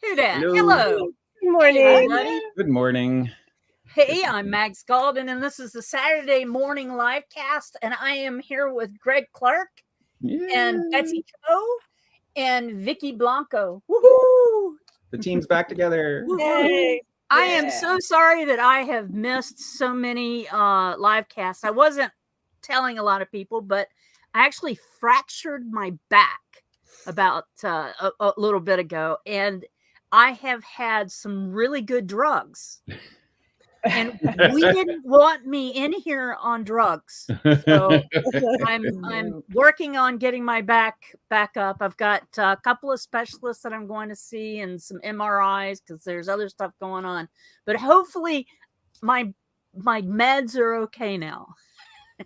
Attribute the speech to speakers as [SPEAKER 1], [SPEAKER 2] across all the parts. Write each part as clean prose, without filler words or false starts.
[SPEAKER 1] Who dat?
[SPEAKER 2] Hello.
[SPEAKER 1] Hello.
[SPEAKER 3] Good morning.
[SPEAKER 1] Hey, everybody.
[SPEAKER 2] Good morning.
[SPEAKER 1] Hey, I'm Max Golden, and this is the Saturday morning livecast, and I am here with Greg Clark and Betsy Cho and Vicky Blanco. Woohoo!
[SPEAKER 2] The team's back together.
[SPEAKER 3] Yay.
[SPEAKER 1] I am so sorry that I have missed so many livecasts. I wasn't telling a lot of people, but I actually fractured my back about a little bit ago, and I have had some really good drugs. And we didn't want me in here on drugs. So I'm working on getting my back up. I've got a couple of specialists that I'm going to see and some MRIs because there's other stuff going on. But hopefully my meds are okay now.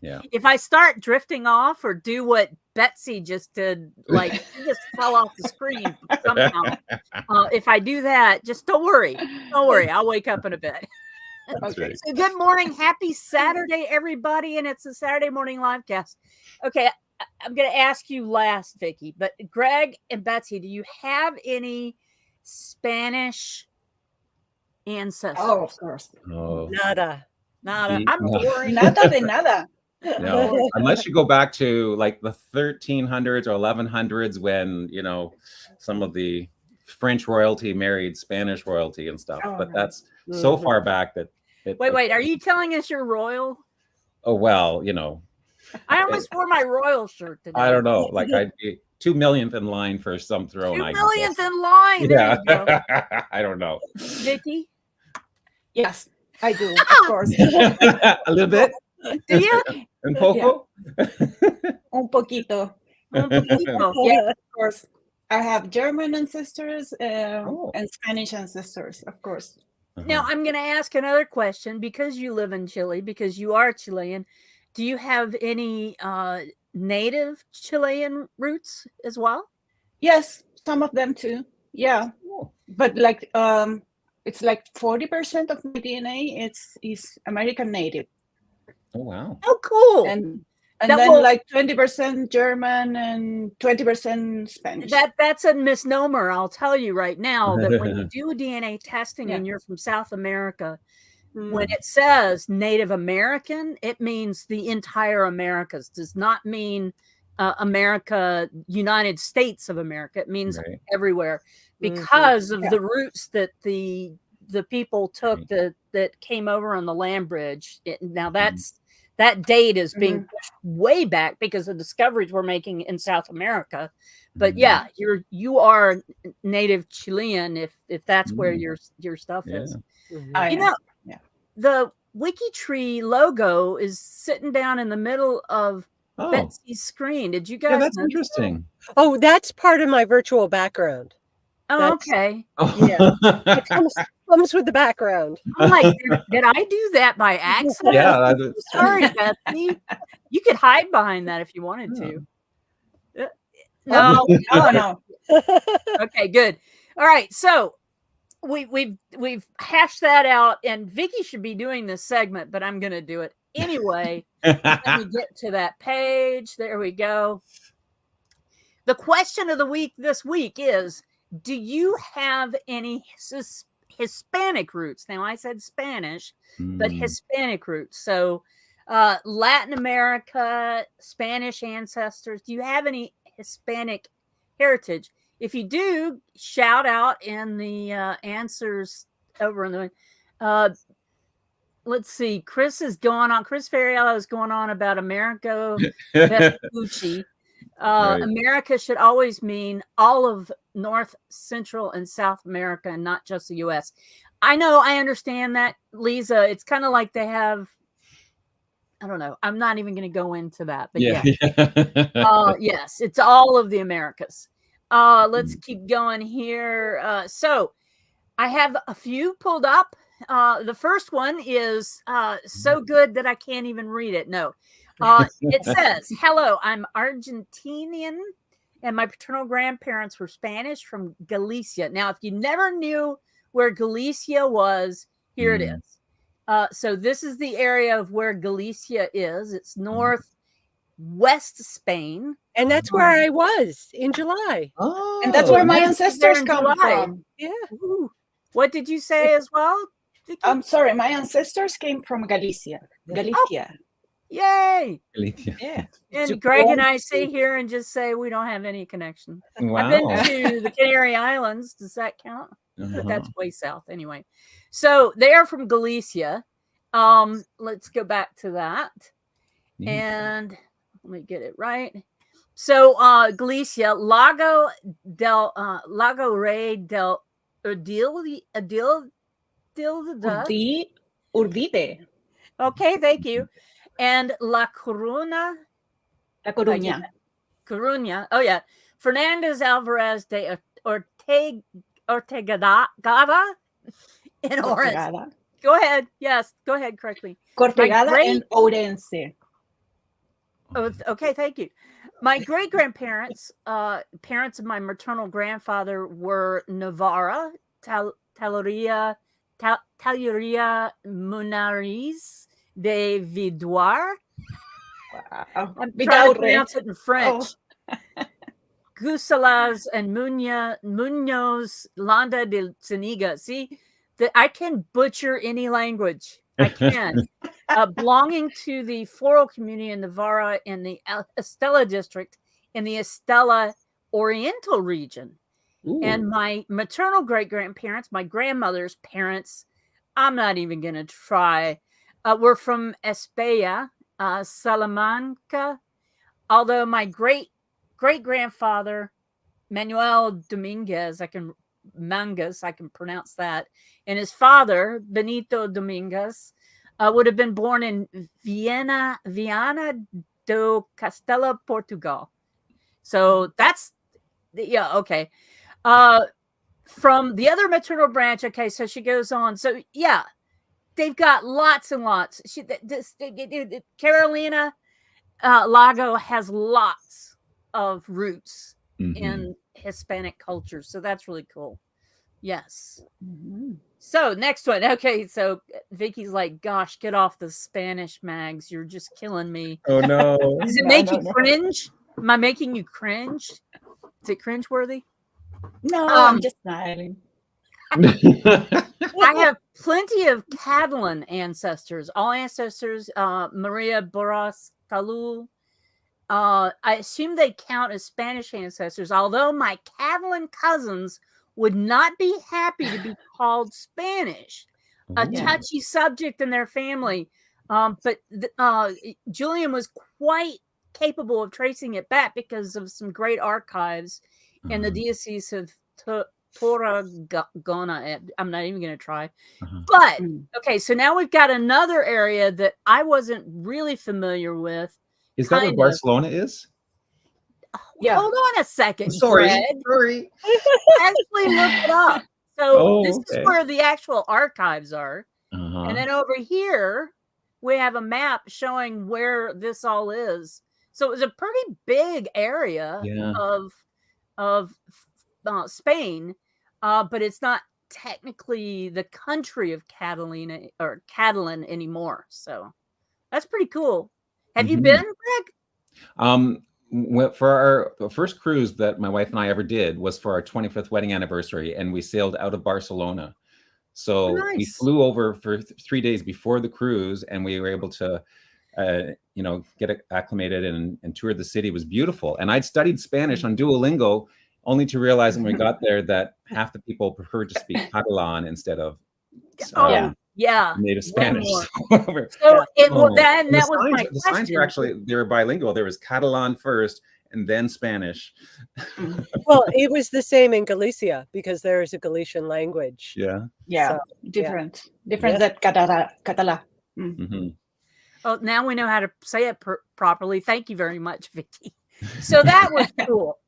[SPEAKER 2] Yeah.
[SPEAKER 1] If I start drifting off or do what Betsy just did, like she just fell off the screen somehow. If I do that, just don't worry. Don't worry. I'll wake up in a bit.
[SPEAKER 2] That's right.
[SPEAKER 1] So good morning. Happy Saturday, everybody. And it's a Saturday morning livecast. Okay. I'm going to ask you last, Vicky, but Greg and Betsy, do you have any Spanish ancestors?
[SPEAKER 3] Oh, of course.
[SPEAKER 2] Oh,
[SPEAKER 3] Nada.
[SPEAKER 1] Nada. I'm boring.
[SPEAKER 3] Nada de nada.
[SPEAKER 2] no. Unless you go back to like the 1300s or 1100s when, some of the French royalty married Spanish royalty and stuff.
[SPEAKER 3] Oh,
[SPEAKER 2] but that's so far back that
[SPEAKER 1] Wait. Are you telling us you're royal?
[SPEAKER 2] Oh, well,
[SPEAKER 1] I almost wore my royal shirt today.
[SPEAKER 2] I don't know. Like I'd be 2 millionth in line for some throne.
[SPEAKER 1] 2 millionth in line.
[SPEAKER 2] Yeah.
[SPEAKER 1] There you go.
[SPEAKER 2] I don't know.
[SPEAKER 1] Vicky?
[SPEAKER 3] Yes, I do, of course.
[SPEAKER 2] A little bit.
[SPEAKER 1] Do you?
[SPEAKER 2] Un poco?
[SPEAKER 3] Un poquito.
[SPEAKER 1] Un poquito.
[SPEAKER 3] Yeah, of course. I have German ancestors
[SPEAKER 2] Oh.
[SPEAKER 3] and Spanish ancestors, of course.
[SPEAKER 1] Now, I'm going to ask another question because you live in Chile, because you are Chilean. Do you have any native Chilean roots as well?
[SPEAKER 3] Yes, some of them too. Yeah,
[SPEAKER 2] Oh.
[SPEAKER 3] but like it's like 40% of my DNA is American native,
[SPEAKER 2] Oh, wow.
[SPEAKER 1] Oh, cool.
[SPEAKER 3] and
[SPEAKER 1] That
[SPEAKER 3] then
[SPEAKER 1] will-
[SPEAKER 3] like 20% German and 20% Spanish.
[SPEAKER 1] That's a misnomer. I'll tell you right now that when you do DNA testing and
[SPEAKER 3] Yeah.
[SPEAKER 1] you're from South America, when it says Native American, it means the entire Americas. Does not mean America, United States of America. It means
[SPEAKER 2] Right.
[SPEAKER 1] everywhere because of
[SPEAKER 3] Yeah.
[SPEAKER 1] the routes that the people took that came over on the land bridge. Now that date is being pushed way back because the discoveries we're making in South America. But yeah, you are native Chilean if that's where your stuff is.
[SPEAKER 3] I
[SPEAKER 1] You
[SPEAKER 3] am.
[SPEAKER 1] know, the WikiTree logo is sitting down in the middle of
[SPEAKER 2] Oh,
[SPEAKER 1] Betsy's screen. Did you
[SPEAKER 2] yeah,
[SPEAKER 1] guys
[SPEAKER 2] that's
[SPEAKER 1] know?
[SPEAKER 2] interesting.
[SPEAKER 4] Oh, that's part of my virtual background.
[SPEAKER 1] Oh,
[SPEAKER 4] That's-
[SPEAKER 1] okay.
[SPEAKER 4] Yeah. It comes with the background.
[SPEAKER 1] I'm like, did I do that by accident?
[SPEAKER 2] Yeah,
[SPEAKER 1] Sorry, Betsy. You could hide behind that if you wanted to. No.
[SPEAKER 3] No.
[SPEAKER 1] Okay, good. All right, so we've hashed that out, and Vicky should be doing this segment, but I'm going to do it anyway. Let me get to that page. There we go. The question of the week this week is: do you have any Hispanic roots? Now, I said Spanish, but Hispanic roots. So, Latin America, Spanish ancestors. Do you have any Hispanic heritage? If you do, shout out in the answers over in the. Let's see. Chris Ferriello is going on about Amerigo Vespucci.
[SPEAKER 2] Right.
[SPEAKER 1] America should always mean all of North, Central, and South America, and not just the U.S. I know, I understand that, Lisa. It's kind of like they have. I don't know. I'm not even going to go into that, but yeah. Yes, it's all of the Americas. Let's keep going here. So I have a few pulled up. The first one is so good that I can't even read it. No. It says, hello, I'm Argentinian and my paternal grandparents were Spanish from Galicia. Now, if you never knew where Galicia was, here it is. So this is the area of where Galicia is. It's West Spain.
[SPEAKER 4] And that's where I was in July.
[SPEAKER 2] Oh,
[SPEAKER 3] And that's where my
[SPEAKER 1] nice. There
[SPEAKER 3] ancestors
[SPEAKER 1] in
[SPEAKER 3] come
[SPEAKER 1] July.
[SPEAKER 3] from.
[SPEAKER 4] Yeah.
[SPEAKER 1] Ooh. What did you say as well, Vicky?
[SPEAKER 3] I'm sorry, my ancestors came from Galicia. Galicia.
[SPEAKER 1] Yay!
[SPEAKER 3] Yeah.
[SPEAKER 1] And Greg and I sit here and just say we don't have any connection.
[SPEAKER 2] Wow.
[SPEAKER 1] I've been to the Canary Islands. Does that count? But that's way south anyway. So they are from Galicia. Let's go back to that. And let me get it right. So Galicia, Lago Rey del
[SPEAKER 3] Urdide.
[SPEAKER 1] Okay, thank you. And La Coruna.
[SPEAKER 3] La Coruña.
[SPEAKER 1] Coruña. Oh yeah. Fernandez Alvarez de Ortegada in Orange.
[SPEAKER 3] Cortegada.
[SPEAKER 1] Go ahead. Yes, go ahead correctly.
[SPEAKER 3] Cortegada and Ourense.
[SPEAKER 1] Oh, okay, thank you. My great-grandparents, parents of my maternal grandfather, were Navarra, Taluria Munariz de Vidoir.
[SPEAKER 3] Wow.
[SPEAKER 1] I'm trying to pronounce it in French. Oh. Gusalas and Munoz Landa de Zuniga. See, I can butcher any language. I can. Belonging to the floral community in Navarra in the Estella district in the Estella Oriental region. Ooh. And my maternal great-grandparents, my grandmother's parents, I'm not even going to try, were from España, Salamanca. Although my great-grandfather, Manuel Dominguez, I can pronounce that, and his father, Benito Dominguez, would have been born in Viana do Castelo, Portugal. So that's, yeah, okay. From the other maternal branch, okay, so she goes on. So, yeah, they've got lots and lots. Carolina Lago has lots of roots in Hispanic culture. So that's really cool. Yes. So next one. Okay, so Vicky's like, gosh, get off the Spanish mags. You're just killing me.
[SPEAKER 2] Oh, no.
[SPEAKER 1] Does it make you cringe? Am I making you cringe? Is it cringeworthy?
[SPEAKER 3] No, I'm just smiling.
[SPEAKER 1] I have plenty of Catalan ancestors. All ancestors, Maria Boras Calul. I assume they count as Spanish ancestors, although my Catalan cousins would not be happy to be called Spanish, a touchy subject in their family. But Julian was quite capable of tracing it back because of some great archives in the Diocese of Tarragona. I'm not even going to try. But, okay, so now we've got another area that I wasn't really familiar with.
[SPEAKER 2] Is that where Barcelona is?
[SPEAKER 1] Yeah. Hold on a second,
[SPEAKER 2] sorry.
[SPEAKER 1] Greg.
[SPEAKER 2] Sorry.
[SPEAKER 1] Actually look it up. So this is where the actual archives are. And then over here, we have a map showing where this all is. So it was a pretty big area of Spain, but it's not technically the country of Catalina or Catalan anymore. So that's pretty cool. Have you been, Greg?
[SPEAKER 2] For the first cruise that my wife and I ever did was for our 25th wedding anniversary, and we sailed out of Barcelona. So we flew over for 3 days before the cruise, and we were able to, get acclimated and tour the city. It was beautiful. And I'd studied Spanish on Duolingo, only to realize when we got there that half the people preferred to speak Catalan instead of native Spanish.
[SPEAKER 1] That was my
[SPEAKER 2] the signs were actually, they were bilingual. There was Catalan first and then Spanish.
[SPEAKER 4] Well, it was the same in Galicia because there is a Galician language.
[SPEAKER 3] Yeah,
[SPEAKER 4] So,
[SPEAKER 3] different than Catalan.
[SPEAKER 1] Oh, now we know how to say it properly. Thank you very much, Vicky. So that was cool.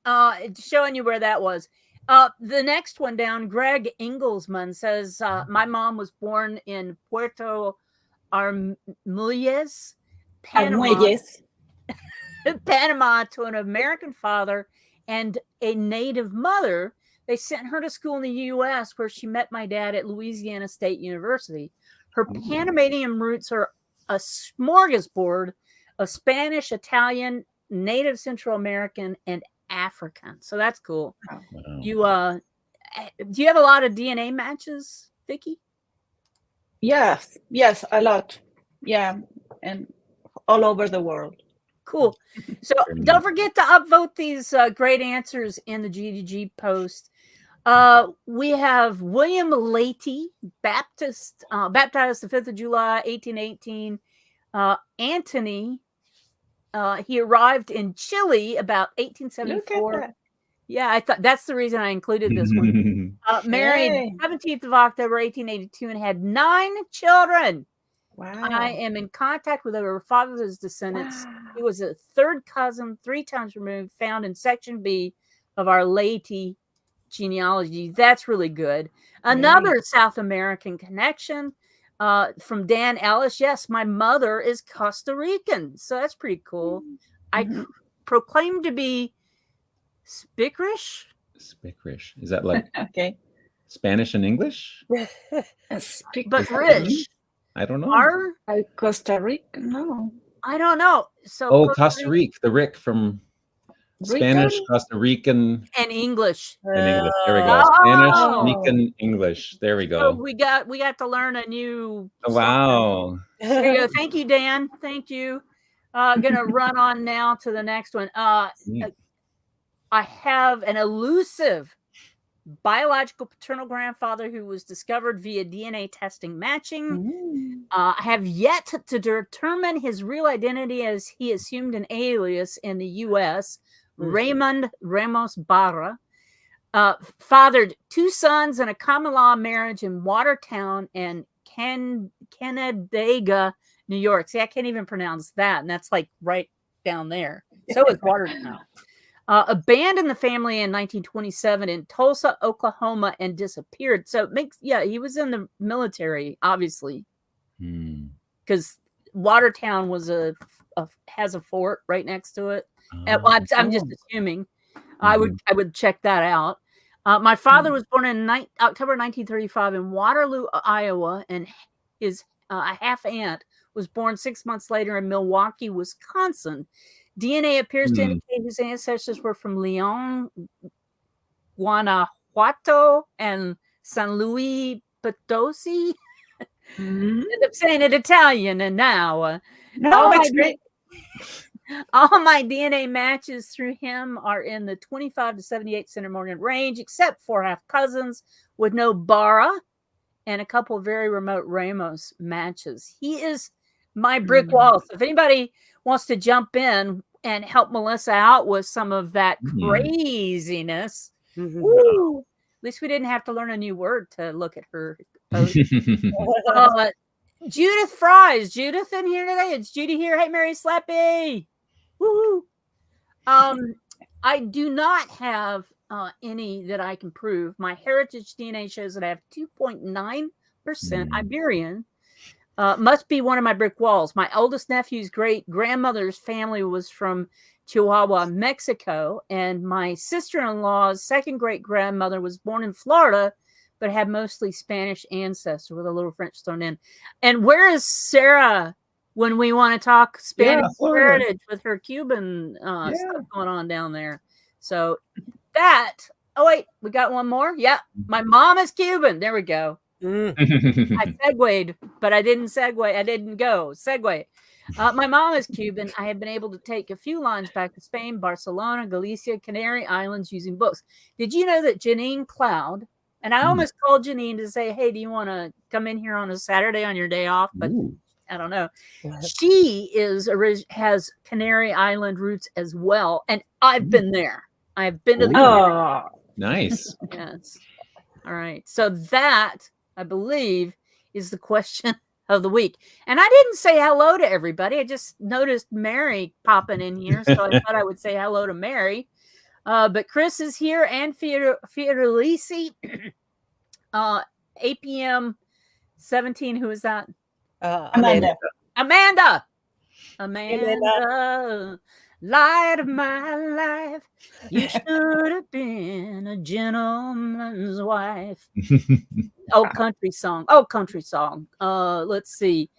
[SPEAKER 1] Showing you where that was. The next one down, Greg Ingelsman says, my mom was born in Puerto Armuelles, Panama, to an American father and a native mother. They sent her to school in the U.S. where she met my dad at Louisiana State University. Her Panamanian roots are a smorgasbord of Spanish, Italian, Native Central American, and African. So that's cool.
[SPEAKER 2] Wow.
[SPEAKER 1] You do you have a lot of DNA matches, Vicki?
[SPEAKER 3] Yes, a lot. Yeah, and all over the world.
[SPEAKER 1] Cool. So don't forget to upvote these great answers in the GDG post. We have William Leahy, baptized the 5th of July, 1818. Anthony, he arrived in Chile about 1874.
[SPEAKER 3] Look at that.
[SPEAKER 1] Yeah, I thought that's the reason I included this one. Married
[SPEAKER 3] Yay.
[SPEAKER 1] 17th of October, 1882, and had 9 children.
[SPEAKER 3] Wow.
[SPEAKER 1] I am in contact with our father's descendants.
[SPEAKER 3] Wow.
[SPEAKER 1] He was a 3rd cousin, 3 times removed, found in Section B of our Leahy genealogy. That's really good. Another South American connection from Dan Ellis. Yes, my mother is Costa Rican, so that's pretty cool. I proclaim to be Spickrish.
[SPEAKER 2] Spickrish. Is that like
[SPEAKER 3] Okay.
[SPEAKER 2] Spanish and English?
[SPEAKER 1] But rich.
[SPEAKER 2] I don't know.
[SPEAKER 3] Costa Rica? No.
[SPEAKER 1] I don't know. So
[SPEAKER 2] Costa Rica. The Rick from Spanish, Costa Rican,
[SPEAKER 1] and English.
[SPEAKER 2] And English. There we go. Spanish, Rican, English. There we go.
[SPEAKER 1] So we got to learn a new.
[SPEAKER 2] Wow.
[SPEAKER 1] There you go. Thank you, Dan. Thank you. Gonna run on now to the next one. I have an elusive biological paternal grandfather who was discovered via DNA testing matching. I have yet to determine his real identity, as he assumed an alias in the U.S. Raymond Ramos Barra. Fathered 2 sons in a common law marriage in Watertown and Canandaigua, New York. See, I can't even pronounce that, and that's like right down there. So is Watertown. Abandoned the family in 1927 in Tulsa, Oklahoma, and disappeared. So it makes, he was in the military, obviously, because Watertown was has a fort right next to it. I'm just assuming. I would check that out. My father was born in October 1935 in Waterloo, Iowa, and his half aunt was born 6 months later in Milwaukee, Wisconsin. DNA appears to indicate his ancestors were from Leon, Guanajuato, and San Luis Potosi. End up saying it Italian, and now
[SPEAKER 3] that's great.
[SPEAKER 1] All my DNA matches through him are in the 25 to 78 centimorgan range, except for half cousins with no Barra and a couple of very remote Ramos matches. He is my brick wall. So if anybody wants to jump in and help Melissa out with some of that craziness, woo, at least we didn't have to learn a new word to look at her. Judith Fry. Is Judith in here today? It's Judy here. Hey, Mary Slappy. Woo-hoo. I do not have any that I can prove. My heritage DNA shows that I have 2.9% Iberian. Must be one of my brick walls. My oldest nephew's great grandmother's family was from Chihuahua, Mexico, and my sister-in-law's second great grandmother was born in Florida, but had mostly Spanish ancestry with a little French thrown in. And where is Sarah when we want to talk Spanish heritage with her Cuban stuff going on down there? So that. Oh wait, we got one more. Yeah, my mom is Cuban. There we go. I segued, but I didn't segue. I didn't go. Segue. My mom is Cuban. I have been able to take a few lines back to Spain, Barcelona, Galicia, Canary Islands using books. Did you know that Janine Cloud, and I almost called Janine to say, hey, do you want to come in here on a Saturday on your day off? But I don't know. She has Canary Island roots as well. And I've been there. I've been to the
[SPEAKER 2] nice.
[SPEAKER 1] Yes. All right. So that, I believe, is the question of the week. And I didn't say hello to everybody. I just noticed Mary popping in here. So I thought I would say hello to Mary. But Chris is here and Fiorelisi. APM 17. Who is that? Amanda. Light of my life, you should have been a gentleman's wife. Country song. Let's see.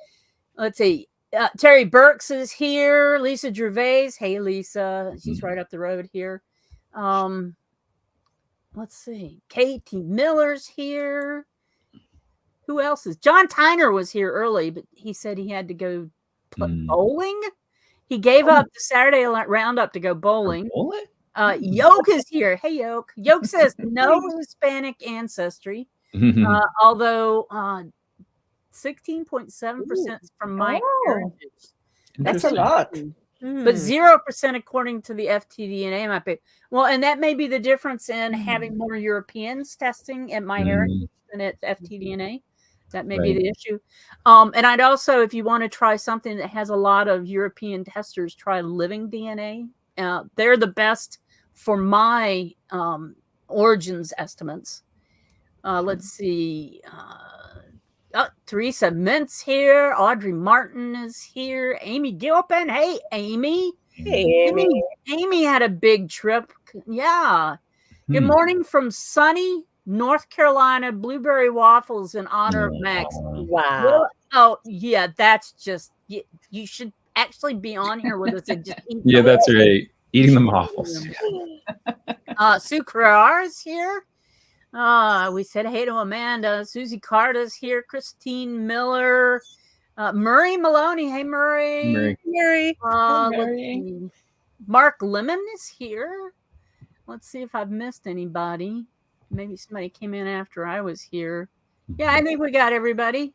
[SPEAKER 1] Terry Burks is here. Lisa Gervais. Hey, Lisa. She's right up the road here. Let's see. Katie Miller's here. Who else is? John Tyner was here early, but he said he had to go bowling. He gave up the Saturday roundup to go bowling. Yoke is here. Hey, Yoke. Yoke says no Hispanic ancestry, although 16.7% from my heritage.
[SPEAKER 3] That's a lot.
[SPEAKER 1] But 0% according to the FTDNA might be. Well, and that may be the difference in having more Europeans testing at my heritage than at FTDNA. That may be the issue. And I'd also, if you want to try something that has a lot of European testers, try Living DNA. They're the best for my origins estimates. Let's see. Teresa Mintz here. Audrey Martin is here. Amy Gilpin. Hey, Amy.
[SPEAKER 4] Hey, Amy.
[SPEAKER 1] Amy had a big trip. Yeah. Good morning from sunny North Carolina. Blueberry waffles in honor of Max.
[SPEAKER 4] Wow.
[SPEAKER 1] Well, oh, yeah. That's just, you should actually be on here with us and just eat
[SPEAKER 2] that's right. Eating the waffles.
[SPEAKER 1] Sue Carrar is here. We said hey to Amanda. Susie Carter's here. Christine Miller. Murray Maloney. Hey, Murray.
[SPEAKER 4] Murray.
[SPEAKER 3] Murray.
[SPEAKER 1] Mark Lemon is here. Let's see if I've missed anybody. Maybe somebody came in after I was here. Yeah, I think we got everybody.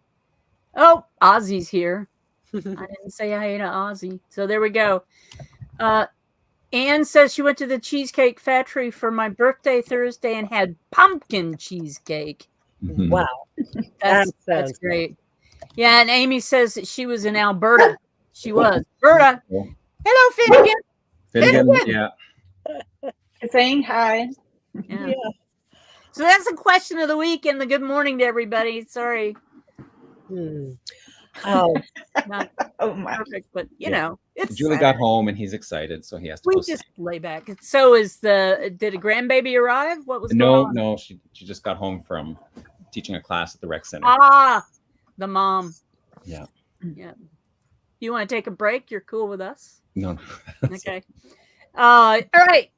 [SPEAKER 1] Oh, Ozzy's here. I didn't say hi to Ozzy. So there we go. Anne says she went to the Cheesecake Factory for my birthday Thursday and had pumpkin cheesecake.
[SPEAKER 4] Wow.
[SPEAKER 1] That's great. Yeah, and Amy says that she was in Alberta. She was. Alberta. Hello, Finnegan.
[SPEAKER 2] Finnegan, yeah.
[SPEAKER 3] Saying hi.
[SPEAKER 1] Yeah. So that's the question of the week and the good morning to everybody. Sorry. Not perfect, but you know, it's
[SPEAKER 2] Julie got home and he's excited, so he has to.
[SPEAKER 1] We just lay back. So did a grandbaby arrive? What was going on?
[SPEAKER 2] No, she just got home from teaching a class at the rec center.
[SPEAKER 1] The mom.
[SPEAKER 2] Yeah.
[SPEAKER 1] You want to take a break? You're cool with us?
[SPEAKER 2] No.
[SPEAKER 1] Okay. All right.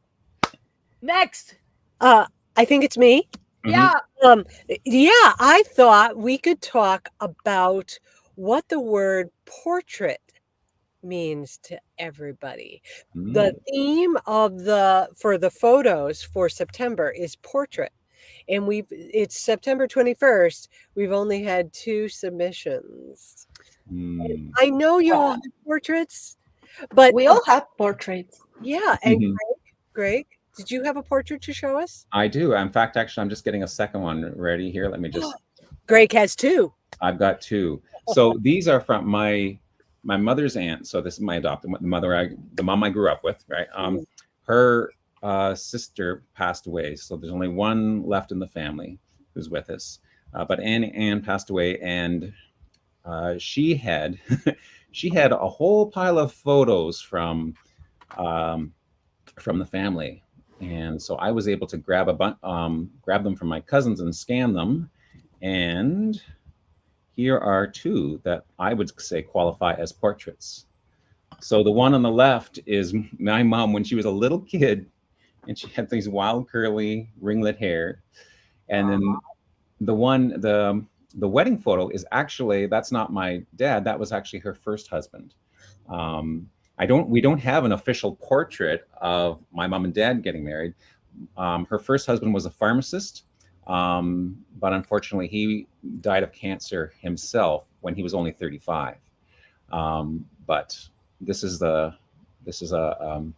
[SPEAKER 1] Next.
[SPEAKER 4] I think it's me.
[SPEAKER 1] Yeah.
[SPEAKER 4] I thought we could talk about what the word portrait means to everybody. The theme for the photos for September is portrait. And it's September 21st. We've only had 2 submissions. I know you all have portraits, but
[SPEAKER 3] we all have portraits.
[SPEAKER 4] Yeah. And Greg, did you have a portrait to show us?
[SPEAKER 2] I do. In fact, actually, I'm just getting a second one ready here. Let me just.
[SPEAKER 4] Greg has 2.
[SPEAKER 2] I've got 2. So these are from my mother's aunt. So this is my adopted mother, the mom I grew up with, right? Her sister passed away, so there's only one left in the family who's with us. But Anne passed away, and she had a whole pile of photos from the family, and so I was able to grab them from my cousins and scan them, and here are 2 that I would say qualify as portraits. So the one on the left is my mom when she was a little kid, and she had these wild curly ringlet hair. And then the wedding photo is actually, that's not my dad. That was actually her first husband. We don't have an official portrait of my mom and dad getting married. Her first husband was a pharmacist, but unfortunately he died of cancer himself when he was only 35. But this is a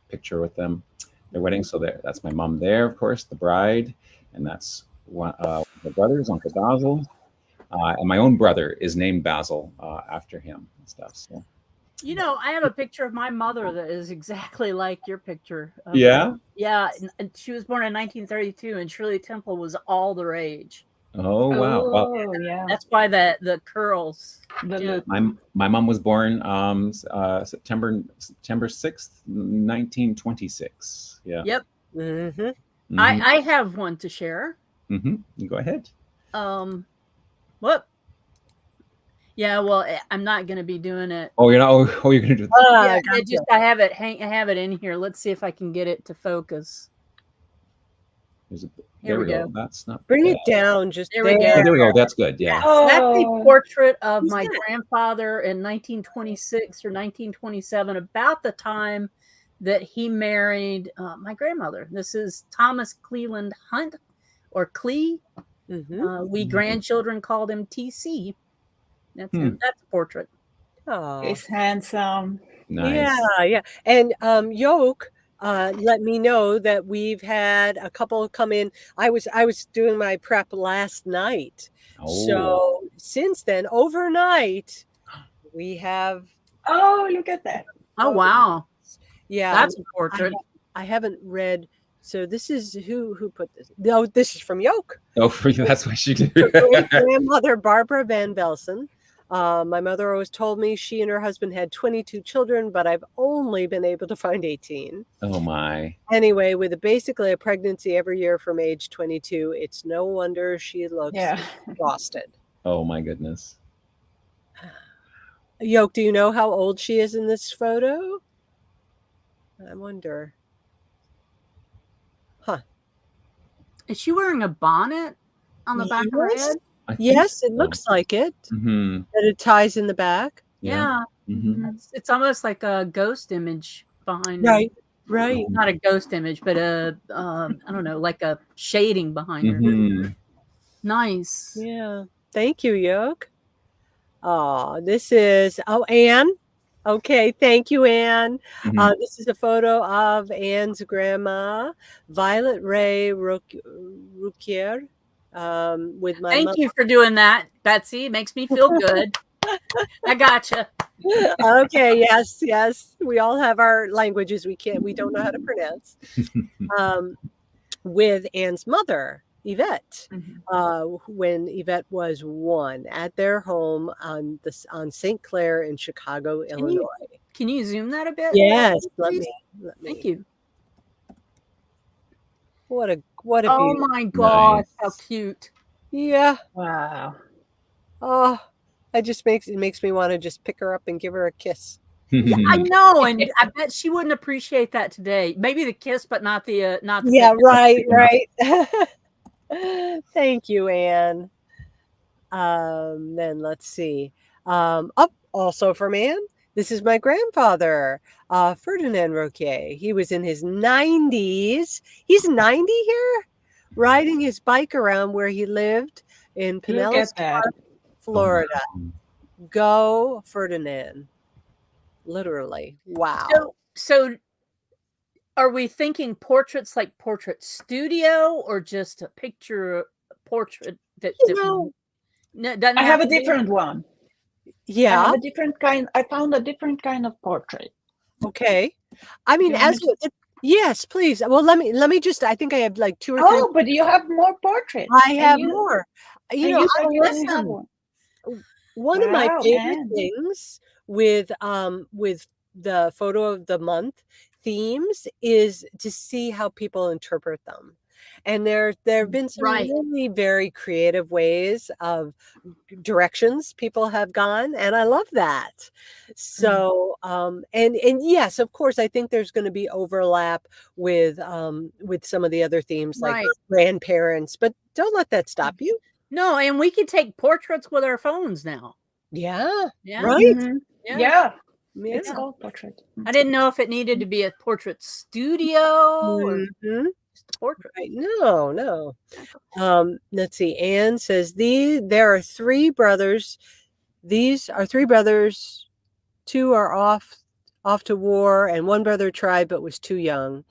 [SPEAKER 2] picture with them, their wedding. So that's my mom there, of course, the bride, and that's one the brothers, Uncle Basil, and my own brother is named Basil after him and stuff. So.
[SPEAKER 1] You know, I have a picture of my mother that is exactly like your picture.
[SPEAKER 2] Yeah?
[SPEAKER 1] Yeah. And she was born in 1932, and Shirley Temple was all the rage.
[SPEAKER 2] Oh, wow. Well,
[SPEAKER 3] yeah.
[SPEAKER 1] That's why the curls.
[SPEAKER 2] My mom was born September 6th, 1926. Yeah.
[SPEAKER 1] Yep.
[SPEAKER 4] Mm-hmm.
[SPEAKER 1] I have one to share.
[SPEAKER 2] You go ahead.
[SPEAKER 1] What? Yeah, well, I'm not going to be doing it.
[SPEAKER 2] Oh, you're not. Oh, you're going to do
[SPEAKER 1] Yeah, gotcha. I have it in here. Let's see if I can get it to focus.
[SPEAKER 2] There we go. That's not.
[SPEAKER 4] Bring it down. Just
[SPEAKER 1] there we go.
[SPEAKER 2] Oh, there we go. That's good. Yeah.
[SPEAKER 1] So that's a portrait of my grandfather in 1926 or 1927, about the time that he married my grandmother. This is Thomas Cleland Hunt, or Clee. We grandchildren called him TC. That's him. That's a portrait.
[SPEAKER 4] Oh,
[SPEAKER 3] he's handsome.
[SPEAKER 2] Nice.
[SPEAKER 4] Yeah. And Yoke let me know that we've had a couple come in. I was doing my prep last night. So since then, overnight, we have.
[SPEAKER 3] Oh, look at that.
[SPEAKER 1] Oh, wow.
[SPEAKER 4] Yeah.
[SPEAKER 1] That's a portrait.
[SPEAKER 4] I haven't read. So this is who put this. No, this is from Yoke.
[SPEAKER 2] Oh, that's what she did.
[SPEAKER 4] Grandmother Barbara Van Velsen. My mother always told me she and her husband had 22 children, but I've only been able to find 18.
[SPEAKER 2] Oh, my.
[SPEAKER 4] Anyway, with basically a pregnancy every year from age 22, it's no wonder she looks exhausted.
[SPEAKER 2] Oh, my goodness.
[SPEAKER 4] Yoke, do you know how old she is in this photo? I wonder. Huh.
[SPEAKER 1] Is she wearing a bonnet on the back of her head?
[SPEAKER 4] Yes, it looks like it.
[SPEAKER 2] Mm-hmm.
[SPEAKER 4] That it ties in the back.
[SPEAKER 1] Yeah.
[SPEAKER 2] Mm-hmm.
[SPEAKER 1] It's almost like a ghost image behind
[SPEAKER 4] Right.
[SPEAKER 1] her. Not a ghost image, but a I don't know, like a shading behind her. Nice.
[SPEAKER 4] Yeah. Thank you, Yoke. Oh, this is Anne. Okay, thank you, Anne. This is a photo of Anne's grandma, Violet Ray Rouquier, with my
[SPEAKER 1] Thank you for doing that, Betsy. It makes me feel good. I gotcha.
[SPEAKER 4] Okay, yes. We all have our languages we don't know how to pronounce. With Anne's mother, Yvette, when Yvette was 1, at their home on St. Clair in Chicago, Illinois.
[SPEAKER 1] Can you zoom that a bit?
[SPEAKER 4] Yes, let me.
[SPEAKER 1] Thank you.
[SPEAKER 4] What a
[SPEAKER 1] oh my gosh, how cute.
[SPEAKER 4] Yeah.
[SPEAKER 3] Wow.
[SPEAKER 4] Oh, it makes me want to just pick her up and give her a kiss.
[SPEAKER 1] Yeah, I know, and I bet she wouldn't appreciate that today. Maybe the kiss, but not the
[SPEAKER 4] Yeah, right. Thank you, Anne. Then let's see. Also from Anne, this is my grandfather, Ferdinand Roquier. He was in his 90s. He's 90 here, riding his bike around where he lived in Pinellas Park, Florida. Go Ferdinand. Literally. Wow.
[SPEAKER 1] So are we thinking portraits like portrait studio, or just a picture portrait that
[SPEAKER 3] I have a different one.
[SPEAKER 4] Yeah.
[SPEAKER 3] I have a different kind. I found a different kind of portrait.
[SPEAKER 4] Okay. I mean, yes, please. Well, let me just, I think I have like 2 or 3.
[SPEAKER 3] Oh, but you have more portraits.
[SPEAKER 4] I have more. One of my favorite things with the photo of the month themes is to see how people interpret them. And there have been some really very creative ways of directions people have gone, and I love that. So and yes, of course, I think there's going to be overlap with some of the other themes like grandparents, but don't let that stop you.
[SPEAKER 1] No, and we can take portraits with our phones now.
[SPEAKER 4] Yeah.
[SPEAKER 1] Right.
[SPEAKER 3] Yeah. It's called portrait.
[SPEAKER 1] I didn't know if it needed to be a portrait studio or just a portrait.
[SPEAKER 4] Right. No. Let's see. Anne says there are 3 brothers. These are 3 brothers. 2 are off to war, and 1 brother tried but was too young.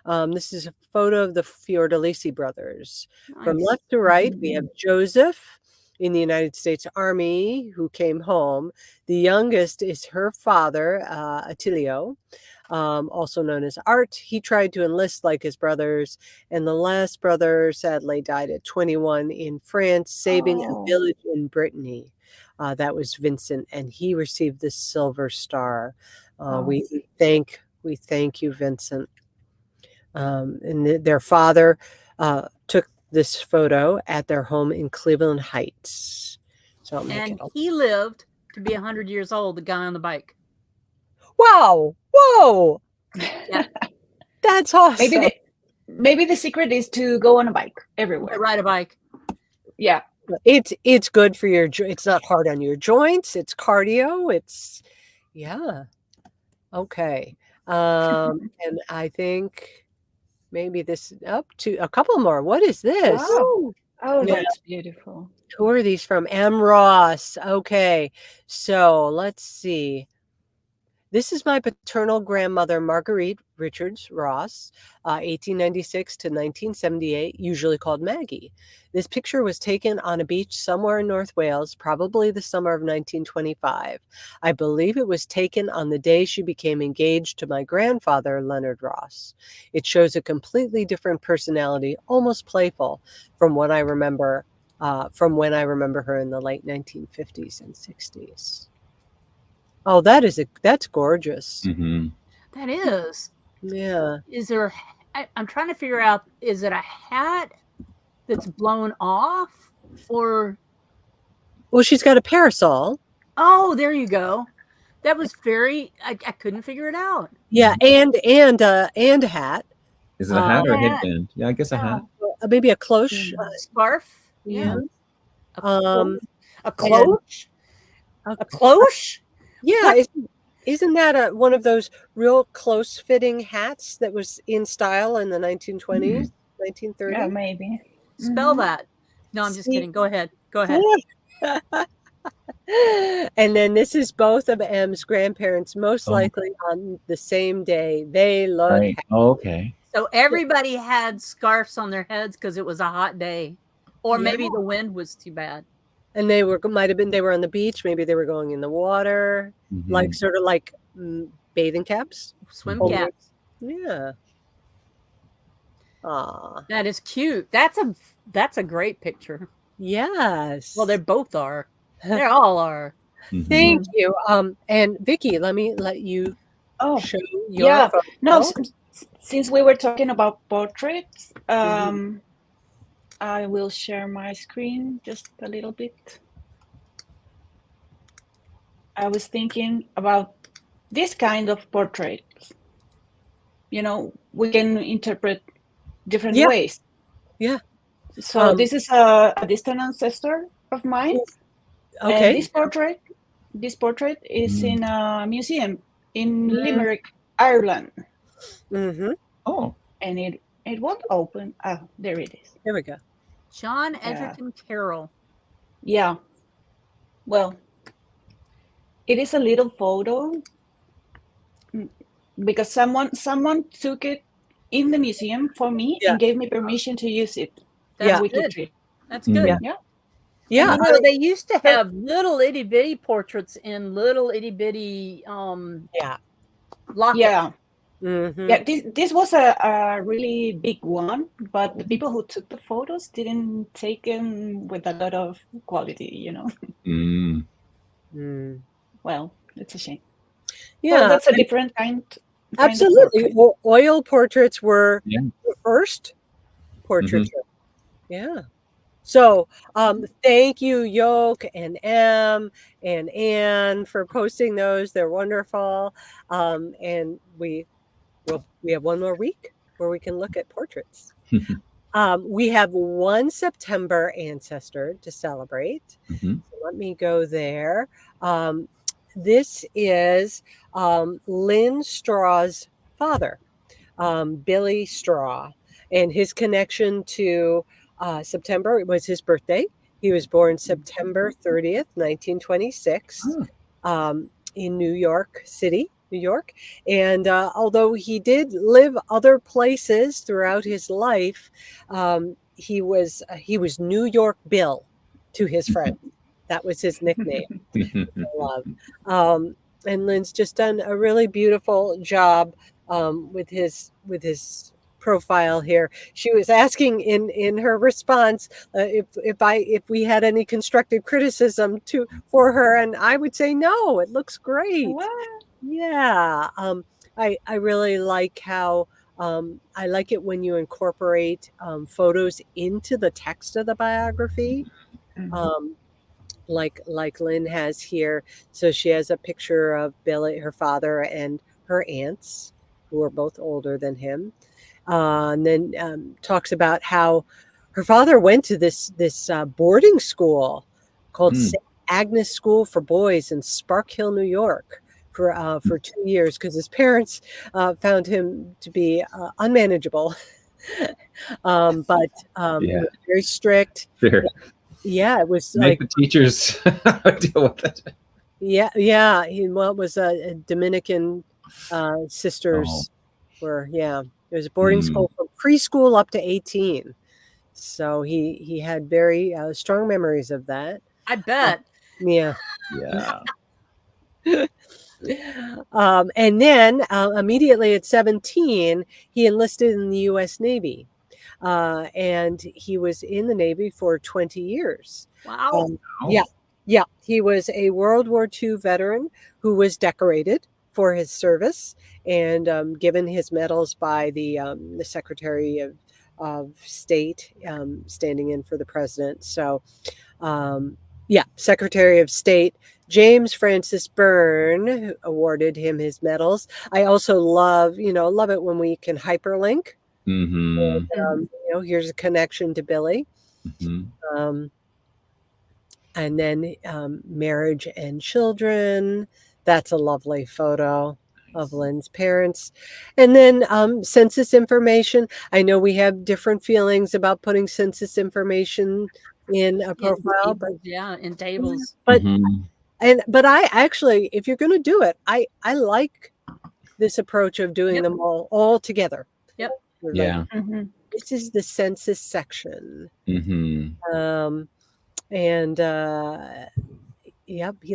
[SPEAKER 4] This is a photo of the Fiordalisi brothers. Nice. From left to right, we have Joseph in the United States Army who came home. The youngest is her father, Attilio, also known as Art. He tried to enlist like his brothers, and the last brother sadly died at 21 in France, saving a village in Brittany. That was Vincent, and he received the Silver Star. We thank you, Vincent. And their father took this photo at their home in Cleveland Heights. So I'll make
[SPEAKER 1] And
[SPEAKER 4] it.
[SPEAKER 1] he lived to be 100 years old, the guy on the bike.
[SPEAKER 4] Wow. Whoa.
[SPEAKER 1] Yeah.
[SPEAKER 4] That's awesome.
[SPEAKER 3] Maybe the secret is to go on a bike everywhere.
[SPEAKER 1] Ride a bike.
[SPEAKER 3] Yeah.
[SPEAKER 4] It's good for your, it's not hard on your joints. It's cardio. It's, yeah. Okay. And I think maybe this up to a couple more. What is this?
[SPEAKER 3] Wow. Oh,
[SPEAKER 4] Yeah.
[SPEAKER 3] that's beautiful.
[SPEAKER 4] Who are these from? M. Ross. Okay. So let's see. This is my paternal grandmother, Marguerite Richards Ross, 1896 to 1978, usually called Maggie. This picture was taken on a beach somewhere in North Wales, probably the summer of 1925. I believe it was taken on the day she became engaged to my grandfather, Leonard Ross. It shows a completely different personality, almost playful, from what I remember, from when I remember her in the late 1950s and 60s. Oh, that's gorgeous.
[SPEAKER 2] Mm-hmm.
[SPEAKER 1] That is.
[SPEAKER 4] Yeah.
[SPEAKER 1] Is there? I'm trying to figure out. Is it a hat that's blown off, or?
[SPEAKER 4] Well, she's got a parasol.
[SPEAKER 1] Oh, there you go. That was very. I couldn't figure it out.
[SPEAKER 4] Yeah, and a hat.
[SPEAKER 2] Is it a hat or a headband? Yeah, I guess a hat.
[SPEAKER 4] Maybe a cloche.
[SPEAKER 1] Scarf.
[SPEAKER 4] Yeah.
[SPEAKER 1] A cloche. A cloche.
[SPEAKER 4] Yeah, isn't that one of those real close-fitting hats that was in style in the 1920s, 1930s?
[SPEAKER 3] Yeah, maybe.
[SPEAKER 1] Spell that. No, I'm just kidding. Go ahead. Go ahead.
[SPEAKER 4] And then this is both of M's grandparents, most likely on the same day. They look
[SPEAKER 2] right. Oh, okay.
[SPEAKER 1] So everybody had scarves on their heads because it was a hot day, or maybe the wind was too bad.
[SPEAKER 4] And they were on the beach. Maybe they were going in the water, like sort of like bathing caps,
[SPEAKER 1] swim caps.
[SPEAKER 4] Yeah. Aw.
[SPEAKER 1] That is cute. That's a great picture.
[SPEAKER 4] Yes.
[SPEAKER 1] Well, they both are. They all are.
[SPEAKER 4] Thank you. And Vicki, let me let you show your photo.
[SPEAKER 3] No, since we were talking about portraits, I will share my screen just a little bit. I was thinking about this kind of portraits. You know, we can interpret different ways.
[SPEAKER 4] Yeah.
[SPEAKER 3] So this is a distant ancestor of mine.
[SPEAKER 4] Okay.
[SPEAKER 3] And this portrait is in a museum in Limerick, Ireland.
[SPEAKER 2] Oh.
[SPEAKER 3] And it won't open. Oh, there it is.
[SPEAKER 4] There we go.
[SPEAKER 1] John Edgerton Carroll.
[SPEAKER 3] Yeah. Well, it is a little photo because someone took it in the museum for me and gave me permission to use it.
[SPEAKER 1] That's
[SPEAKER 3] WikiTree.
[SPEAKER 1] That's good.
[SPEAKER 3] Yeah.
[SPEAKER 1] Yeah. You know, they used to have little itty bitty portraits in little itty bitty lockets.
[SPEAKER 3] Yeah. Yeah, this was a really big one, but the people who took the photos didn't take them with a lot of quality, you know. Well, it's a shame.
[SPEAKER 4] Yeah,
[SPEAKER 3] well, that's a different kind.
[SPEAKER 4] Absolutely, oil portraits were the first portraiture. Yeah. So, thank you, Yoke and M and Anne for posting those. They're wonderful, and we have one more week where we can look at portraits. We have one September ancestor to celebrate. So let me go there. This is Lynn Straw's father, Billy Straw, and his connection to September. It was his birthday. He was born September 30th, 1926, in New York City, New York. And although he did live other places throughout his life, he was New York Bill to his friends. That was his nickname. Love. And Lynn's just done a really beautiful job with his profile here. She was asking in her response if we had any constructive criticism for her, and I would say no. It looks great.
[SPEAKER 3] What?
[SPEAKER 4] Yeah. I really like how I like it when you incorporate photos into the text of the biography. like Lynn has here. So she has a picture of Billy, her father, and her aunts, who are both older than him. And then talks about how her father went to this boarding school called St. Agnes School for Boys in Spark Hill, New York, for 2 years because his parents found him to be unmanageable. But very strict.
[SPEAKER 2] Sure.
[SPEAKER 4] Yeah, it was
[SPEAKER 2] Make the teachers deal with it.
[SPEAKER 4] Yeah. He it was a Dominican sisters were it was a boarding school from preschool up to 18. So he had very strong memories of that.
[SPEAKER 1] I bet.
[SPEAKER 4] Yeah. And then immediately at 17, he enlisted in the U.S. Navy. And he was in the Navy for 20 years.
[SPEAKER 1] Wow.
[SPEAKER 4] Yeah. He was a World War II veteran who was decorated for his service and given his medals by the Secretary of State, standing in for the president. So, Secretary of State James Francis Byrne awarded him his medals. I also love it when we can hyperlink. And, here's a connection to Billy. And then marriage and children. That's a lovely photo of Lynn's parents. And then census information. I know we have different feelings about putting census information in a profile,
[SPEAKER 1] in tables.
[SPEAKER 4] But I actually, if you're going to do it, I like this approach of doing them all together.
[SPEAKER 1] Yep.
[SPEAKER 4] Like, this is the census section. He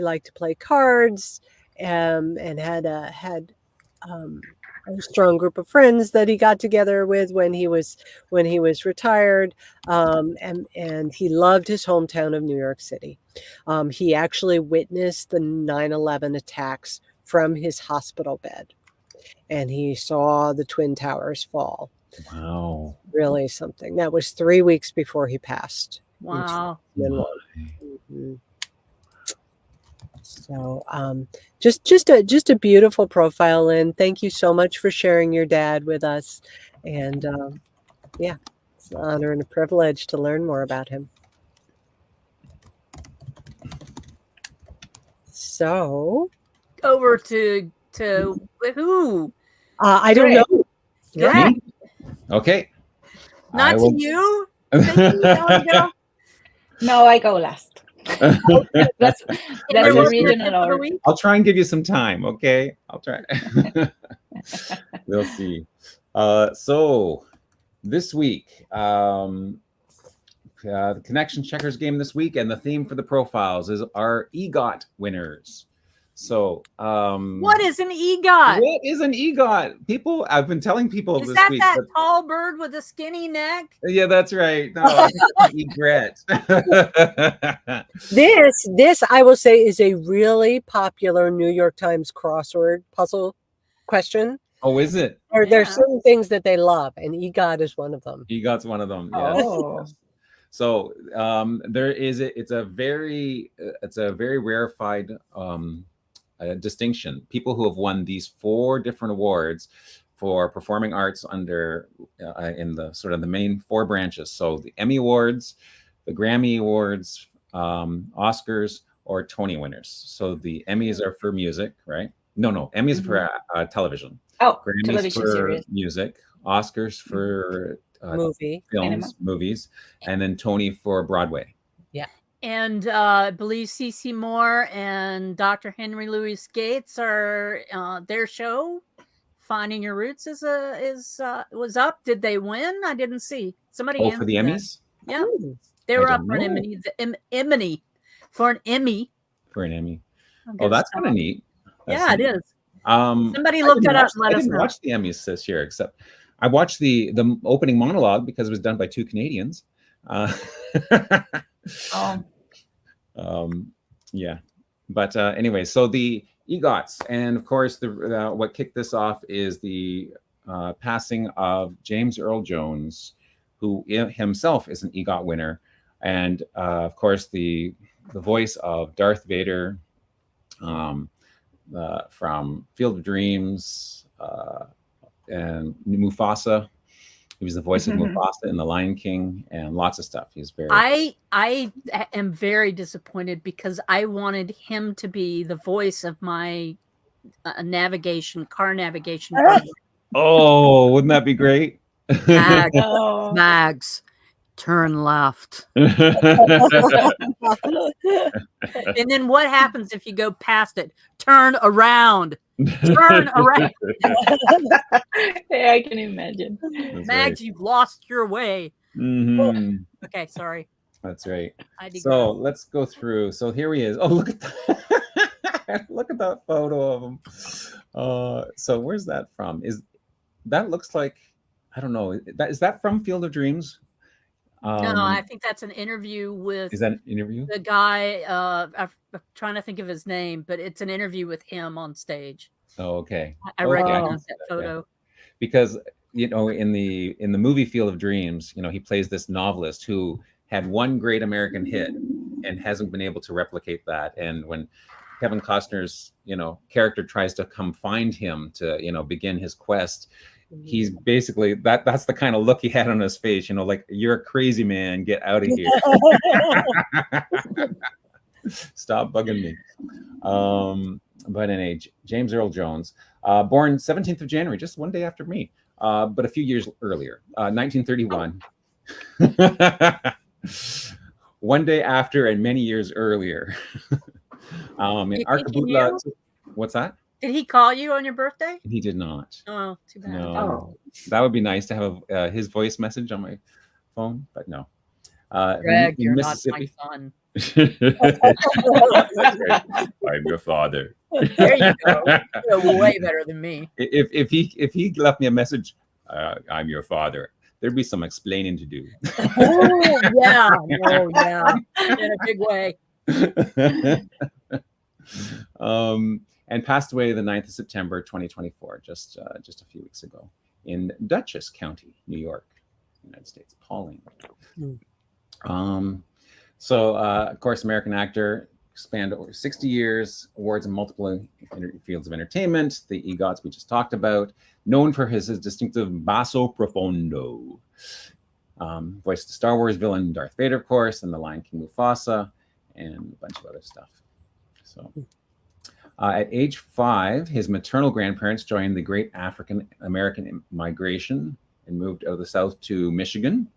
[SPEAKER 4] liked to play cards, and had a strong group of friends that he got together with when he was retired, and he loved his hometown of New York City. He actually witnessed the 9/11 attacks from his hospital bed, and he saw the Twin Towers fall.
[SPEAKER 2] Wow.
[SPEAKER 4] Really something. That was 3 weeks before he passed.
[SPEAKER 1] Wow.
[SPEAKER 4] So just a beautiful profile, Lynn. Thank you so much for sharing your dad with us. And it's an honor and a privilege to learn more about him. So
[SPEAKER 1] over to who?
[SPEAKER 4] I don't know.
[SPEAKER 1] Yeah.
[SPEAKER 2] Okay.
[SPEAKER 1] Not to you?
[SPEAKER 3] No, I go last. That's the regional order.
[SPEAKER 2] I'll try and give you some time, okay? I'll try. We'll see. So this week, the Connection Checkers game this week, and the theme for the profiles is our EGOT winners. So
[SPEAKER 1] what is an EGOT?
[SPEAKER 2] What is an EGOT? People, I've been telling people
[SPEAKER 1] is
[SPEAKER 2] this
[SPEAKER 1] that
[SPEAKER 2] week.
[SPEAKER 1] That tall bird with a skinny neck?
[SPEAKER 2] Yeah, that's right. No, egret.
[SPEAKER 4] This I will say is a really popular New York Times crossword puzzle question.
[SPEAKER 2] Oh, is it?
[SPEAKER 4] Or there's certain things that they love, and EGOT is one of them.
[SPEAKER 2] EGOT's one of them. Yes.
[SPEAKER 3] Oh.
[SPEAKER 2] So there is it's a very rarefied distinction. People who have won these 4 different awards for performing arts under in the sort of the main 4 branches. So the Emmy Awards, the Grammy Awards, Oscars, or Tony winners. So the Emmys are for music, right? No, Emmys for television.
[SPEAKER 3] Oh,
[SPEAKER 2] Grammys
[SPEAKER 3] television
[SPEAKER 2] for
[SPEAKER 3] series.
[SPEAKER 2] music, Oscars for movies, and then Tony for Broadway.
[SPEAKER 4] Yeah.
[SPEAKER 1] And I believe CeCe Moore and Dr. Henry Louis Gates are their show Finding Your Roots was up. Did they win? I didn't see. Somebody
[SPEAKER 2] for the Emmys?
[SPEAKER 1] Yeah. They were up for an Emmy. For an Emmy.
[SPEAKER 2] For an Emmy. Oh, that's kind of neat.
[SPEAKER 1] Yeah, it is. Somebody looked it up and let us know.
[SPEAKER 2] I didn't watch the Emmys this year, except I watched the opening monologue because it was done by 2 Canadians. But anyway, so the EGOTs, and of course what kicked this off is the passing of James Earl Jones, who himself is an EGOT winner, and of course the the voice of Darth Vader from Field of Dreams and Mufasa. He was the voice of Mufasa in The Lion King and lots of stuff. He's very.
[SPEAKER 1] I am very disappointed because I wanted him to be the voice of my car navigation.
[SPEAKER 2] Oh, wouldn't that be great?
[SPEAKER 1] Mags, turn left. And then what happens if you go past it? Turn around. Turn around.
[SPEAKER 3] Yeah, I can imagine.
[SPEAKER 1] That's Mags, right. You've lost your way. Okay, sorry.
[SPEAKER 2] That's right. So let's go through. So here he is. Oh, look at that. Look at that photo of him. So where's that from? That looks like, I don't know. Is that from Field of Dreams?
[SPEAKER 1] No, I think that's an interview with.
[SPEAKER 2] Is that an interview?
[SPEAKER 1] The guy. I'm trying to think of his name, but it's an interview with him on stage.
[SPEAKER 2] Oh, okay.
[SPEAKER 1] I recognize that photo.
[SPEAKER 2] Yeah. Because in the movie Field of Dreams, he plays this novelist who had one great American hit and hasn't been able to replicate that. And when Kevin Costner's character tries to come find him to begin his quest, he's basically that's the kind of look he had on his face, like, you're a crazy man, get out of here. Stop bugging me. But anyway, James Earl Jones, born 17th of January, just one day after me, but a few years earlier, 1931. One day after and many years earlier. In Arkabutla. What's that?
[SPEAKER 1] Did he call you on your birthday?
[SPEAKER 2] He did not.
[SPEAKER 1] Oh, too bad.
[SPEAKER 2] No. That would be nice to have his voice message on my phone, but no.
[SPEAKER 1] Greg, you're not my son.
[SPEAKER 2] I'm your father.
[SPEAKER 1] There you go. You're way better than me.
[SPEAKER 2] If he left me a message, I'm your father, there'd be some explaining to do.
[SPEAKER 1] Oh yeah, in a big way.
[SPEAKER 2] And passed away the 9th of September 2024, just a few weeks ago, in Dutchess County, New York, United States. Pauling. So, of course, American actor, spanned over 60 years, awards in multiple fields of entertainment, the EGOTs we just talked about, known for his distinctive basso profondo. Voiced the Star Wars villain Darth Vader, of course, and the Lion King Mufasa, and a bunch of other stuff. So, at age 5, his maternal grandparents joined the Great African American Migration and moved out of the South to Michigan.